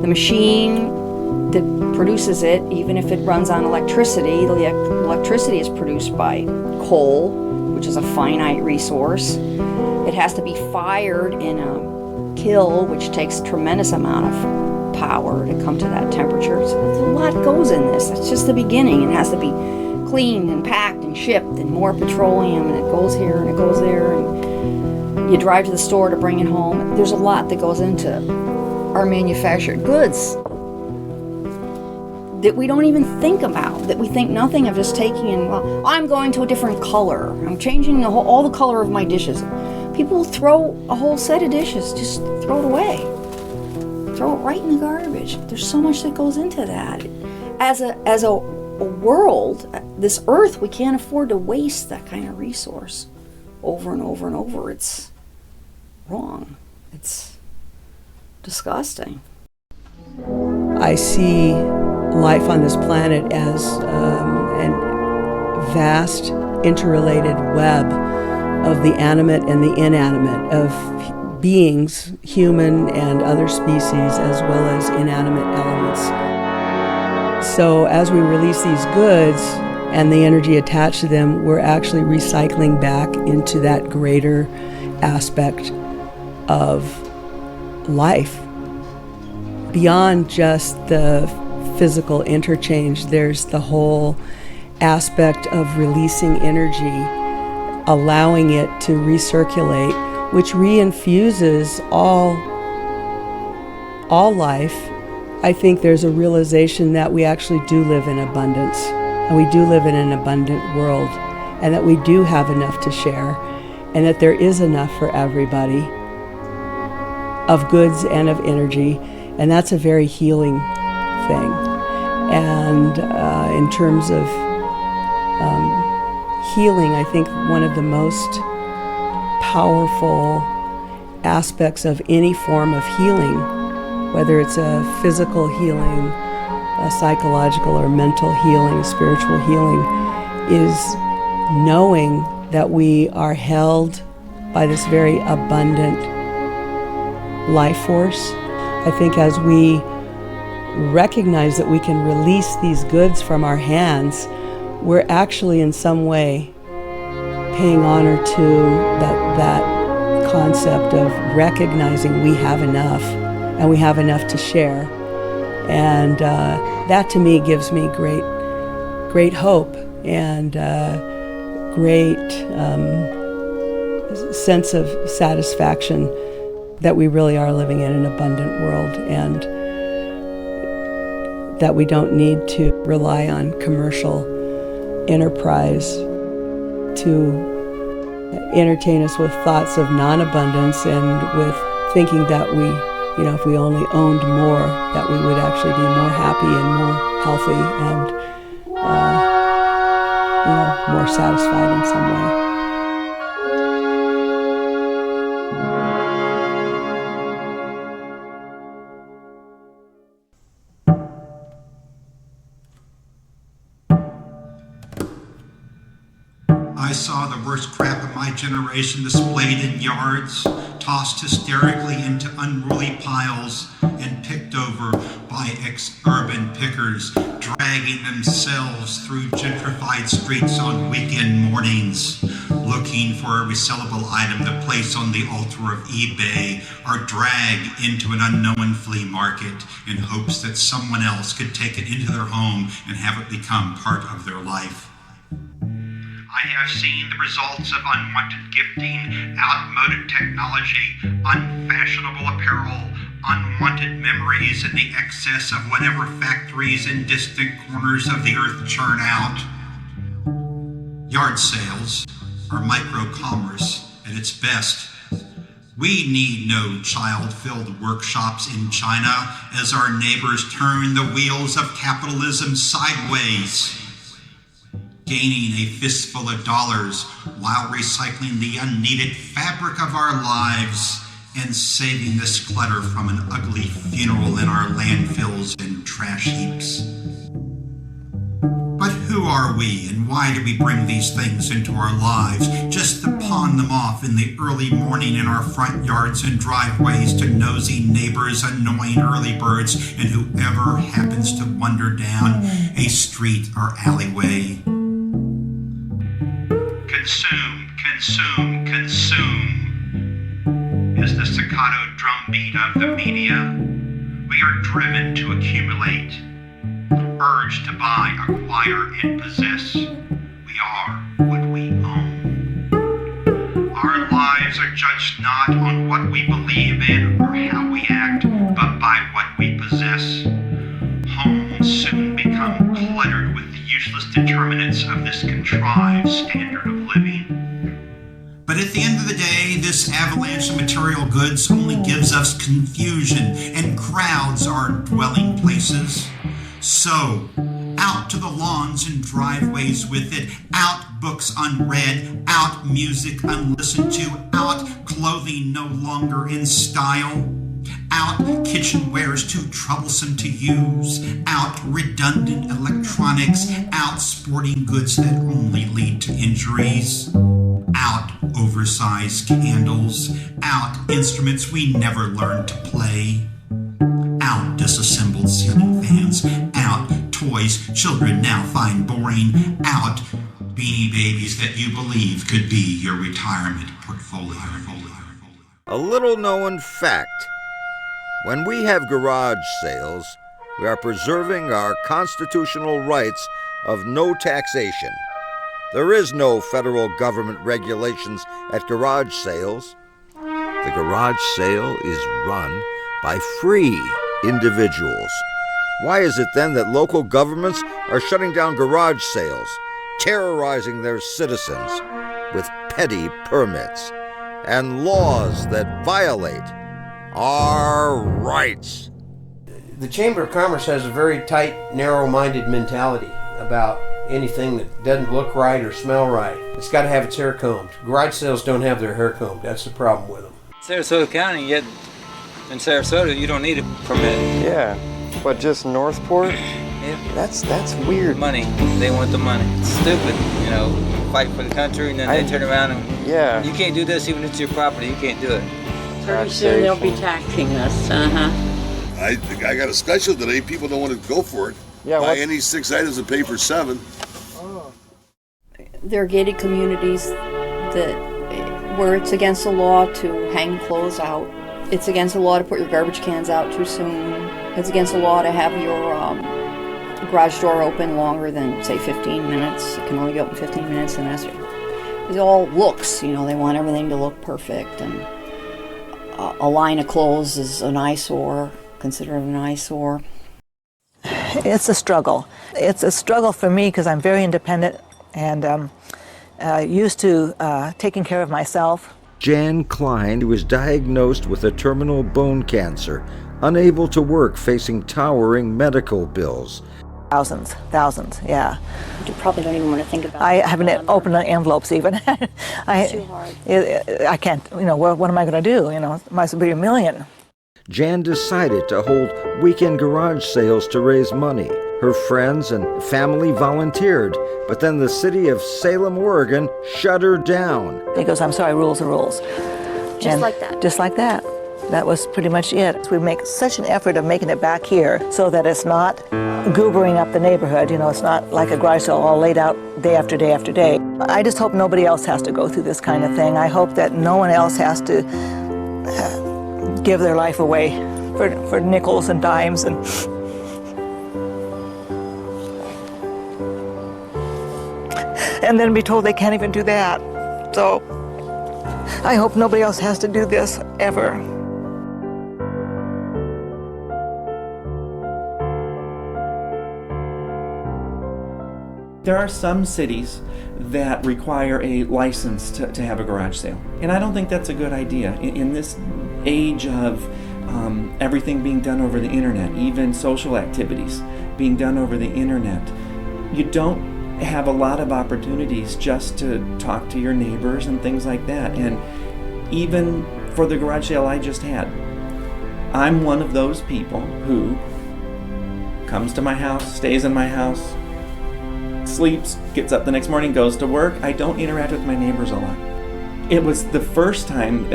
[SPEAKER 4] The machine that produces it, even if it runs on electricity. The electricity is produced by coal, which is a finite resource. It has to be fired in a kiln, which takes a tremendous amount of power to come to that temperature. So a lot goes in this. It's just the beginning. It has to be cleaned and packed and shipped, and more petroleum, and it goes here and it goes there, and you drive to the store to bring it home. There's a lot that goes into our manufactured goods that we don't even think about, that we think nothing of, just taking in, well, I'm going to a different color. I'm changing all the color of my dishes. People will throw a whole set of dishes, just throw it away. Throw it right in the garbage. There's so much that goes into that. As a world, this earth, we can't afford to waste that kind of resource over and over and over. It's wrong. It's disgusting.
[SPEAKER 11] I see life on this planet as a vast, interrelated web of the animate and the inanimate, of beings, human and other species, as well as inanimate elements. So as we release these goods and the energy attached to them, we're actually recycling back into that greater aspect of life. Beyond just the physical interchange, there's the whole aspect of releasing energy, allowing it to recirculate, which reinfuses all life. I think there's a realization that we actually do live in abundance, and we do live in an abundant world, and that we do have enough to share, and that there is enough for everybody, of goods and of energy, and that's a very healing thing. And in terms of healing, I think one of the most powerful aspects of any form of healing, whether it's a physical healing, a psychological or mental healing, spiritual healing, is knowing that we are held by this very abundant life force. I think as we recognize that we can release these goods from our hands, we're actually in some way paying honor to that concept of recognizing we have enough, and we have enough to share. And that to me gives me great hope and great sense of satisfaction that we really are living in an abundant world, and that we don't need to rely on commercial enterprise to entertain us with thoughts of non-abundance, and with thinking that if we only owned more, that we would actually be more happy and more healthy and more satisfied in some way.
[SPEAKER 12] I saw the worst crap of my generation displayed in yards, tossed hysterically into unruly piles, and picked over by ex-urban pickers, dragging themselves through gentrified streets on weekend mornings, looking for a resellable item to place on the altar of eBay, or drag into an unknown flea market in hopes that someone else could take it into their home and have it become part of their life. I have seen the results of unwanted gifting, outmoded technology, unfashionable apparel, unwanted memories, and the excess of whatever factories in distant corners of the earth churn out. Yard sales are micro-commerce at its best. We need no child-filled workshops in China as our neighbors turn the wheels of capitalism sideways, gaining a fistful of dollars while recycling the unneeded fabric of our lives and saving this clutter from an ugly funeral in our landfills and trash heaps. But who are we, and why do we bring these things into our lives? Just the pawn them off in the early morning in our front yards and driveways to nosy neighbors, annoying early birds, and whoever happens to wander down a street or alleyway. Consume, consume, consume is the staccato drumbeat of the media. We are driven to accumulate, urged to buy, acquire, and possess. We are what we own. Our lives are judged not on what we believe in or how we act, but by what we possess. Homes soon become cluttered with the useless determinants of this contrived standard of living. But at the end of the day, this avalanche of material goods only gives us confusion and crowds our dwelling places. So, out to the lawns and driveways with it, out books unread, out music unlistened to, out clothing no longer in style, out kitchenwares too troublesome to use, out redundant electronics, out sporting goods that only lead to injuries, out oversized candles, out instruments we never learned to play, out disassembled ceiling fans, out toys children now find boring, out Beanie Babies that you believe could be your retirement portfolio.
[SPEAKER 7] A little known fact. When we have garage sales, we are preserving our constitutional rights of no taxation. There is no federal government regulations at garage sales. The garage sale is run by free individuals. Why is it then that local governments are shutting down garage sales, terrorizing their citizens with petty permits and laws that violate our rights?
[SPEAKER 6] The Chamber of Commerce has a very tight, narrow-minded mentality about anything that doesn't look right or smell right. It's got to have its hair combed. Garage sales don't have their hair combed. That's the problem with them.
[SPEAKER 13] Sarasota County, yet in Sarasota, you don't need a permit.
[SPEAKER 23] Yeah, but just Northport?
[SPEAKER 13] Yeah.
[SPEAKER 23] That's weird.
[SPEAKER 13] Money. They want the money. It's stupid, fight for the country and then they turn around and you can't do this even if it's your property. You can't do it.
[SPEAKER 3] Pretty soon they'll be taxing us.
[SPEAKER 10] I got a special today. People don't want to go for it.
[SPEAKER 23] Yeah,
[SPEAKER 10] buy any 6 items and pay for 7.
[SPEAKER 4] There are gated communities where it's against the law to hang clothes out. It's against the law to put your garbage cans out too soon. It's against the law to have your garage door open longer than, say, 15 minutes. It can only be open 15 minutes, and it's all looks. They want everything to look perfect, and a line of clothes is an eyesore, considered an eyesore.
[SPEAKER 8] It's a struggle. It's a struggle for me because I'm very independent and used to taking care of myself.
[SPEAKER 7] Jan Klein was diagnosed with a terminal bone cancer, unable to work, facing towering medical bills.
[SPEAKER 8] Thousands, yeah.
[SPEAKER 4] You probably don't even want to think about it.
[SPEAKER 8] I haven't opened envelopes even.
[SPEAKER 4] It's too hard.
[SPEAKER 8] I can't, what am I going to do? It might as well be $1 million.
[SPEAKER 7] Jan decided to hold weekend garage sales to raise money. Her friends and family volunteered, but then the city of Salem, Oregon shut her down.
[SPEAKER 8] He goes, I'm sorry, rules are rules.
[SPEAKER 4] Just like that.
[SPEAKER 8] Just like that. That was pretty much it. We make such an effort of making it back here so that it's not goobering up the neighborhood. It's not like a garage sale all laid out day after day after day. I just hope nobody else has to go through this kind of thing. I hope that no one else has to give their life away for nickels and dimes and then be told they can't even do that. So I hope nobody else has to do this ever.
[SPEAKER 14] There are some cities that require a license to have a garage sale, and I don't think that's a good idea. In this age of everything being done over the internet, even social activities being done over the internet, you don't have a lot of opportunities just to talk to your neighbors and things like that. And even for the garage sale I just had, I'm one of those people who comes to my house, stays in my house, sleeps, gets up the next morning, goes to work. I don't interact with my neighbors a lot. It was the first time,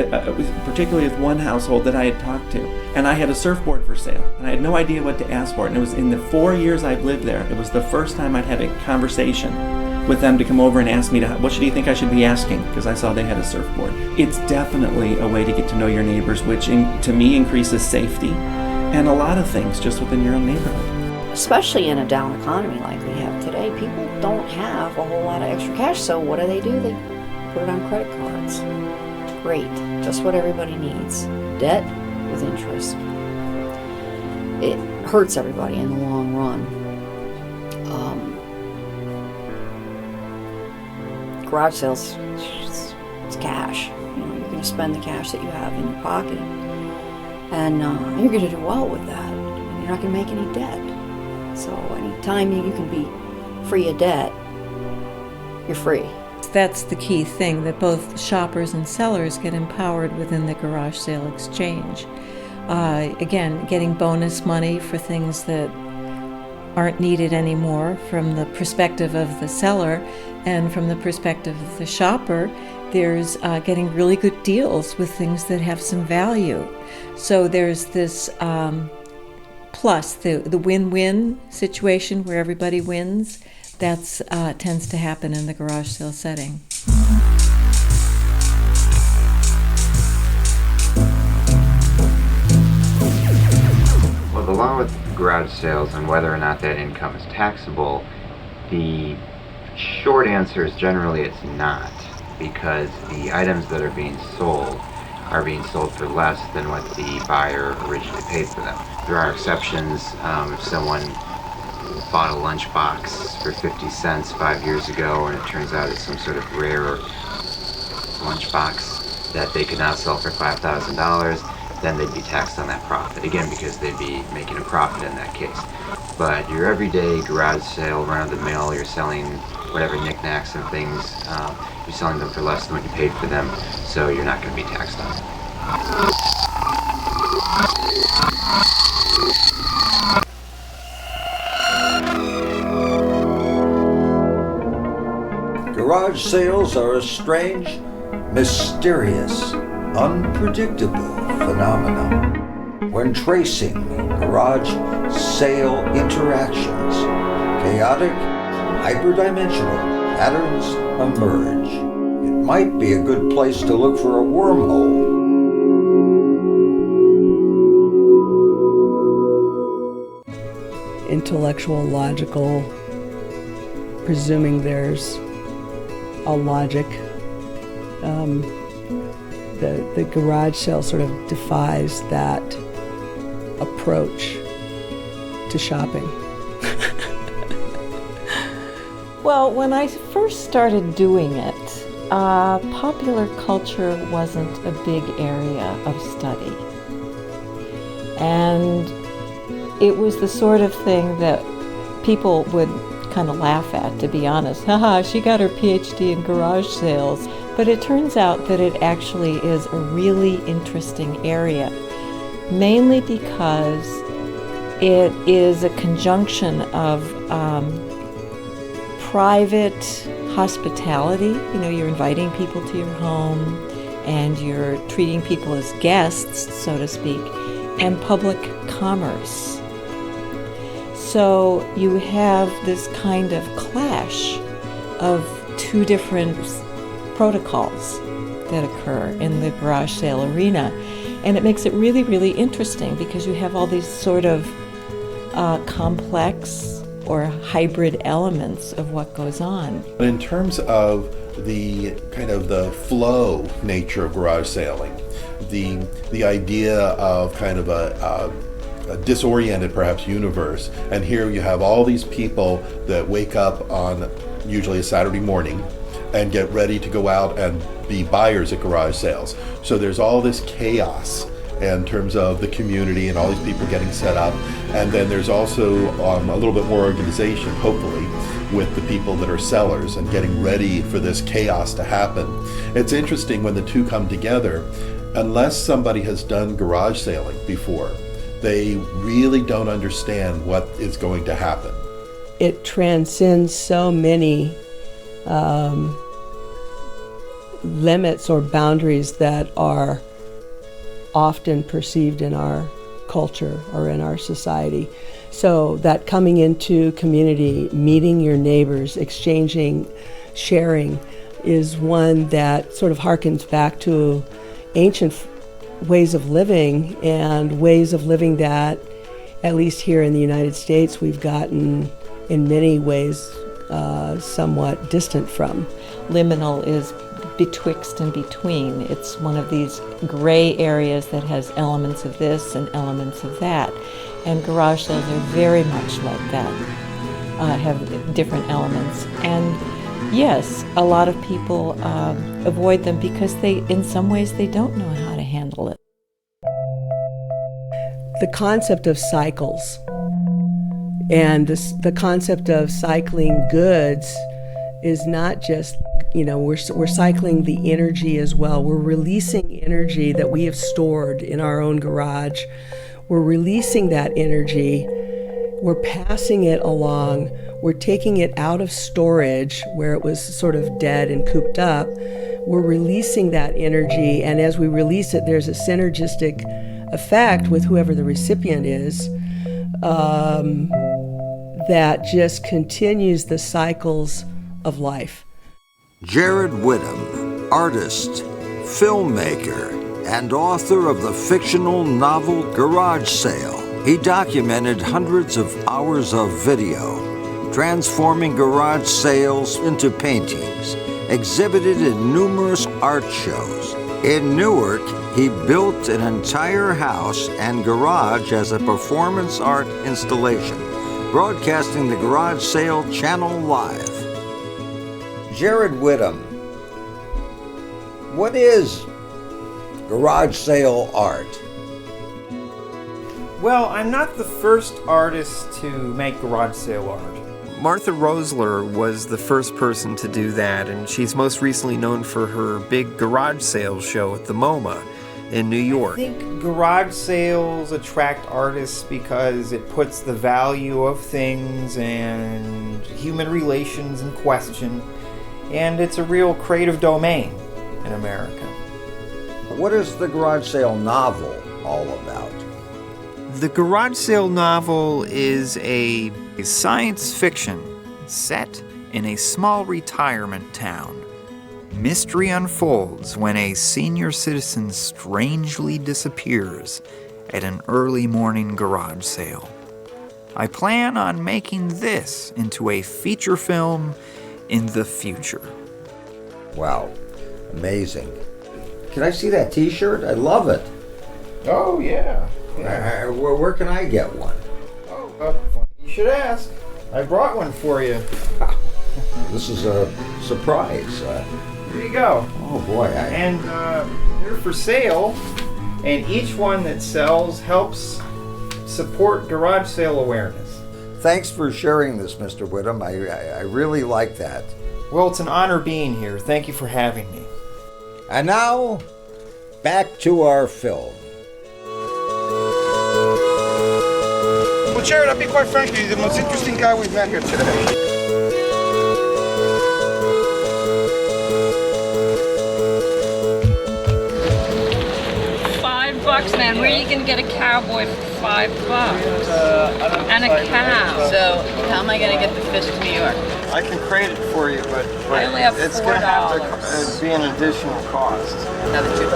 [SPEAKER 14] particularly with one household that I had talked to, and I had a surfboard for sale, and I had no idea what to ask for it. And it was in the 4 years I've lived there, it was the first time I'd had a conversation with them to come over and ask me, what do you think I should be asking? Because I saw they had a surfboard. It's definitely a way to get to know your neighbors, which to me increases safety and a lot of things just within your own neighborhood.
[SPEAKER 4] Especially in a down economy like we have today, people don't have a whole lot of extra cash, so what do? They put it on credit cards. Great, just what everybody needs. Debt with interest. It hurts everybody in the long run. Garage sales, it's cash. You know, you're going to spend the cash that you have in your pocket, and you're going to do well with that. You're not going to make any debt. So anytime you can be free of debt, you're free.
[SPEAKER 9] That's the key thing, that both shoppers and sellers get empowered within the garage sale exchange. Again, getting bonus money for things that aren't needed anymore from the perspective of the seller, and from the perspective of the shopper, there's getting really good deals with things that have some value. So there's this plus the win-win situation where everybody wins. That's tends to happen in the garage sale setting.
[SPEAKER 15] Well, the law with garage sales and whether or not that income is taxable, the short answer is generally it's not, because the items that are being sold for less than what the buyer originally paid for them. There are exceptions. If someone bought a lunchbox for 50 cents 5 years ago and it turns out it's some sort of rare lunchbox that they could now sell for $5,000, then they'd be taxed on that profit, again because they'd be making a profit in that case. But your everyday garage sale, run-of-the-mill, you're selling whatever knickknacks and things, you're selling them for less than what you paid for them, so you're not going to be taxed on it.
[SPEAKER 7] Garage sales are a strange, mysterious, unpredictable phenomenon. When tracing garage sale interactions, chaotic, hyperdimensional patterns emerge. It might be a good place to look for a wormhole.
[SPEAKER 11] Intellectual, logical, presuming there's a logic. The garage sale sort of defies that approach to shopping.
[SPEAKER 9] Well, when I first started doing it, popular culture wasn't a big area of study. And it was the sort of thing that people would kind of laugh at, to be honest. Haha, she got her PhD in garage sales. But it turns out that it actually is a really interesting area, mainly because it is a conjunction of private hospitality. You know, you're inviting people to your home and you're treating people as guests, so to speak, and public commerce. So you have this kind of clash of two different protocols that occur in the garage sale arena. And it makes it really, really interesting because you have all these sort of complex or hybrid elements of what goes on.
[SPEAKER 17] In terms of the kind of the flow nature of garage sailing, the idea of kind of a disoriented perhaps universe, and here you have all these people that wake up on usually a Saturday morning and get ready to go out and be buyers at garage sales. So there's all this chaos in terms of the community and all these people getting set up, and then there's also a little bit more organization, hopefully, with the people that are sellers and getting ready for this chaos to happen. It's interesting when the two come together, unless somebody has done garage sailing before, they really don't understand what is going to happen.
[SPEAKER 11] It transcends so many limits or boundaries that are often perceived in our culture or in our society. So that coming into community, meeting your neighbors, exchanging, sharing is one that sort of harkens back to ancient ways of living, and ways of living that, at least here in the United States, we've gotten in many ways somewhat distant from.
[SPEAKER 9] Liminal is betwixt and between. It's one of these gray areas that has elements of this and elements of that. And garage sales are very much like that, have different elements. And yes, a lot of people avoid them because in some ways, they don't know how to handle it.
[SPEAKER 11] The concept of cycles and the concept of cycling goods is not just, we're cycling the energy as well. We're releasing energy that we have stored in our own garage. We're releasing that energy. We're passing it along. We're taking it out of storage where it was sort of dead and cooped up. We're releasing that energy, and as we release it, there's a synergistic effect with whoever the recipient is that just continues the cycles of life.
[SPEAKER 7] Jared Whitham, artist, filmmaker, and author of the fictional novel Garage Sale. He documented hundreds of hours of video, transforming garage sales into paintings, exhibited in numerous art shows. In Newark, he built an entire house and garage as a performance art installation, broadcasting the Garage Sale Channel live. Jared Whitham, what is garage sale art?
[SPEAKER 16] Well, I'm not the first artist to make garage sale art. Martha Rosler was the first person to do that, and she's most recently known for her big garage sales show at the MoMA in New York. I think garage sales attract artists because it puts the value of things and human relations in question, and it's a real creative domain in America.
[SPEAKER 7] What is the garage sale novel all about?
[SPEAKER 16] The garage sale novel is a science fiction set in a small retirement town. Mystery unfolds when a senior citizen strangely disappears at an early morning garage sale. I plan on making this into a feature film in the future.
[SPEAKER 7] Wow, amazing. Can I see that t-shirt? I love it.
[SPEAKER 16] Oh, yeah.
[SPEAKER 7] Where can I get one?
[SPEAKER 16] Oh, you should ask. I brought one for you.
[SPEAKER 7] This is a surprise.
[SPEAKER 16] Here you go.
[SPEAKER 7] Oh, boy.
[SPEAKER 16] And they're for sale, and each one that sells helps support garage sale awareness.
[SPEAKER 7] Thanks for sharing this, Mr. Whitham. I really like that.
[SPEAKER 16] Well, it's an honor being here. Thank you for having me.
[SPEAKER 7] And now, back to our film.
[SPEAKER 18] Well, Jared, I'll be quite frank with you, the most interesting guy we've met here today.
[SPEAKER 19] $5, man. Where are you going to get a cowboy for $5? And a cow. So, how am I going to get the fish to New York?
[SPEAKER 18] I can crate it for you, but
[SPEAKER 19] I only have
[SPEAKER 18] it's going to have
[SPEAKER 19] $4.
[SPEAKER 18] to be an additional cost.
[SPEAKER 19] Another $2?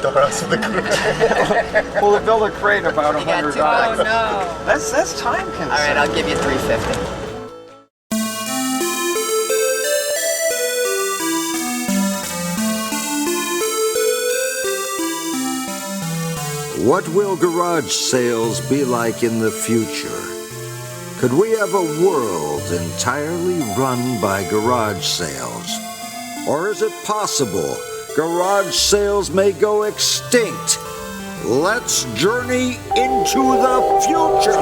[SPEAKER 18] $100 for the crate. Well, to build a crate about $100.
[SPEAKER 19] Oh, no.
[SPEAKER 18] That's time consuming.
[SPEAKER 19] All right, I'll give you $350.
[SPEAKER 7] What will garage sales be like in the future? Could we have a world entirely run by garage sales? Or is it possible garage sales may go extinct? Let's journey into the future!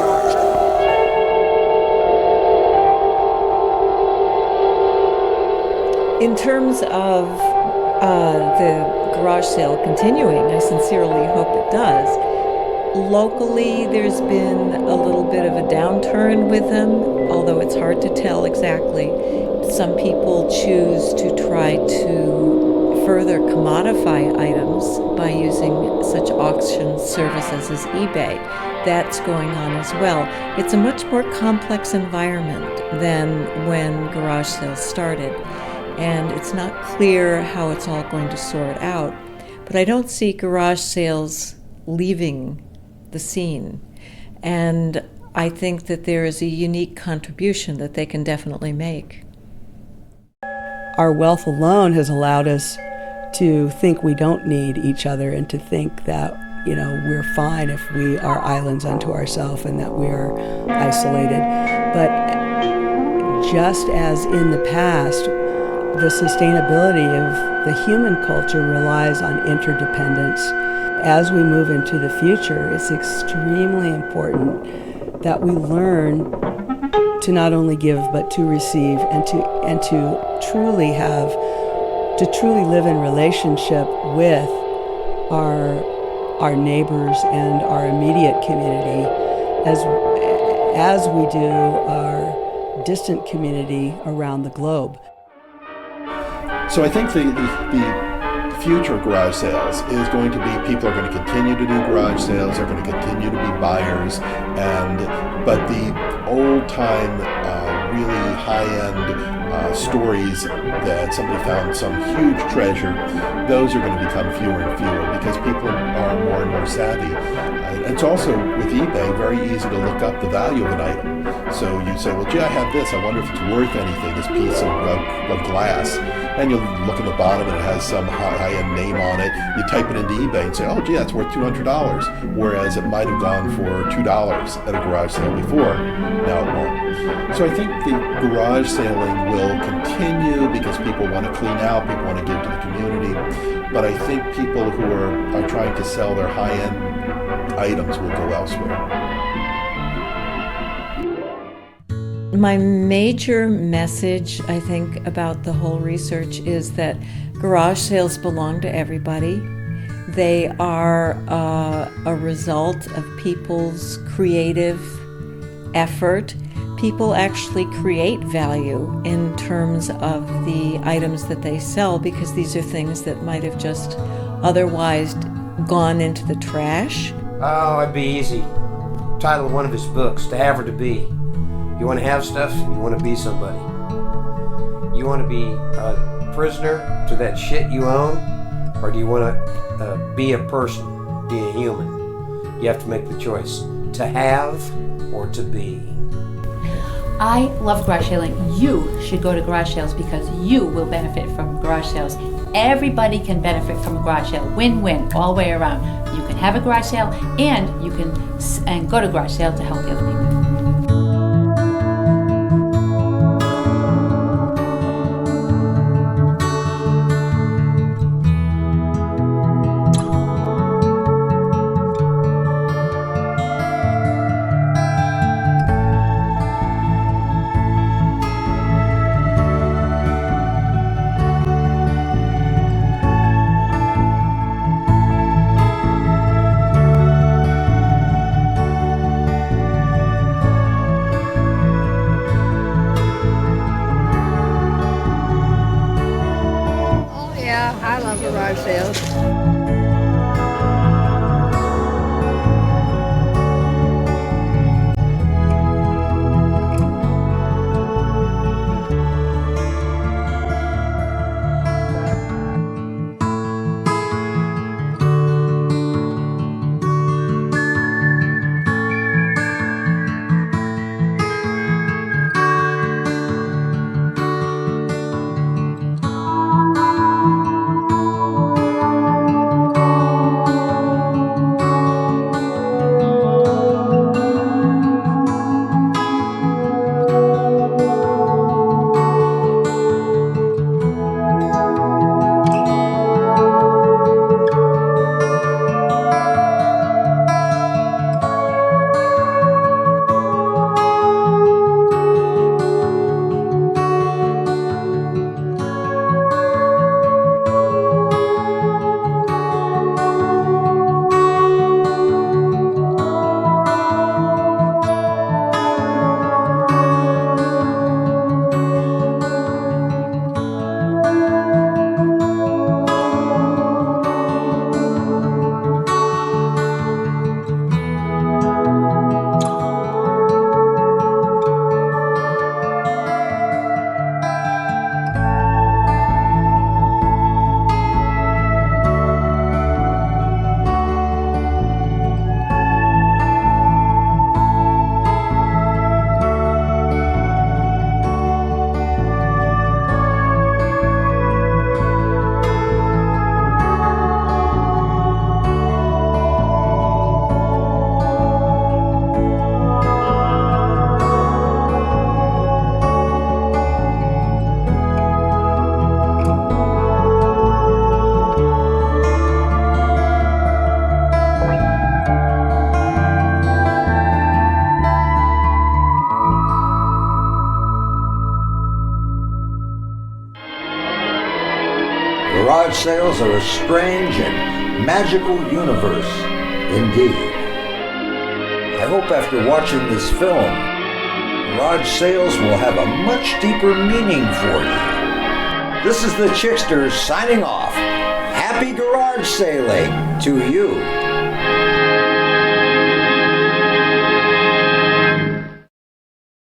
[SPEAKER 9] In terms of the garage sale continuing, I sincerely hope it does. Locally, there's been a little bit of a downturn with them, although it's hard to tell exactly. Some people choose to try to further commodify items by using such auction services as eBay. That's going on as well. It's a much more complex environment than when garage sales started, and it's not clear how it's all going to sort out. But I don't see garage sales leaving the scene, and I think that there is a unique contribution that they can definitely make.
[SPEAKER 11] Our wealth alone has allowed us to think we don't need each other and to think that, we're fine if we are islands unto ourselves and that we're isolated. But just as in the past, the sustainability of the human culture relies on interdependence. As we move into the future, it's extremely important that we learn to not only give but to receive, and to truly live in relationship with our neighbors and our immediate community as we do our distant community around the globe.
[SPEAKER 17] So I think the future of garage sales is going to be people are going to continue to do garage sales, they're going to continue to be buyers, but the old time really high-end stories that somebody found some huge treasure, those are going to become fewer and fewer because people are more and more savvy. It's also, with eBay, very easy to look up the value of an item. So you say, well, gee, I have this, I wonder if it's worth anything, this piece of glass. And you'll look at the bottom and it has some high-end name on it. You type it into eBay and say, oh, gee, that's worth $200, whereas it might have gone for $2 at a garage sale before. Now it won't. So I think the garage selling will continue because people want to clean out, people want to give to the community. But I think people who are trying to sell their high-end items will go elsewhere.
[SPEAKER 9] My major message, I think, about the whole research is that garage sales belong to everybody. They are a result of people's creative effort. People actually create value in terms of the items that they sell because these are things that might have just otherwise gone into the trash.
[SPEAKER 6] Oh, it'd be easy. Title of one of his books, To Have or to Be. You want to have stuff, you want to be somebody. You want to be a prisoner to that shit you own, or do you want to be a person, be a human? You have to make the choice, to have or to be.
[SPEAKER 1] I love garage selling. You should go to garage sales because you will benefit from garage sales. Everybody can benefit from a garage sale. Win-win all the way around. You can have a garage sale and you can go to garage sale to help the other people.
[SPEAKER 2] I love garage sales.
[SPEAKER 7] Garage sales are a strange and magical universe indeed. I hope after watching this film, garage sales will have a much deeper meaning for you. This is the Chickster signing off. Happy garage sailing to you.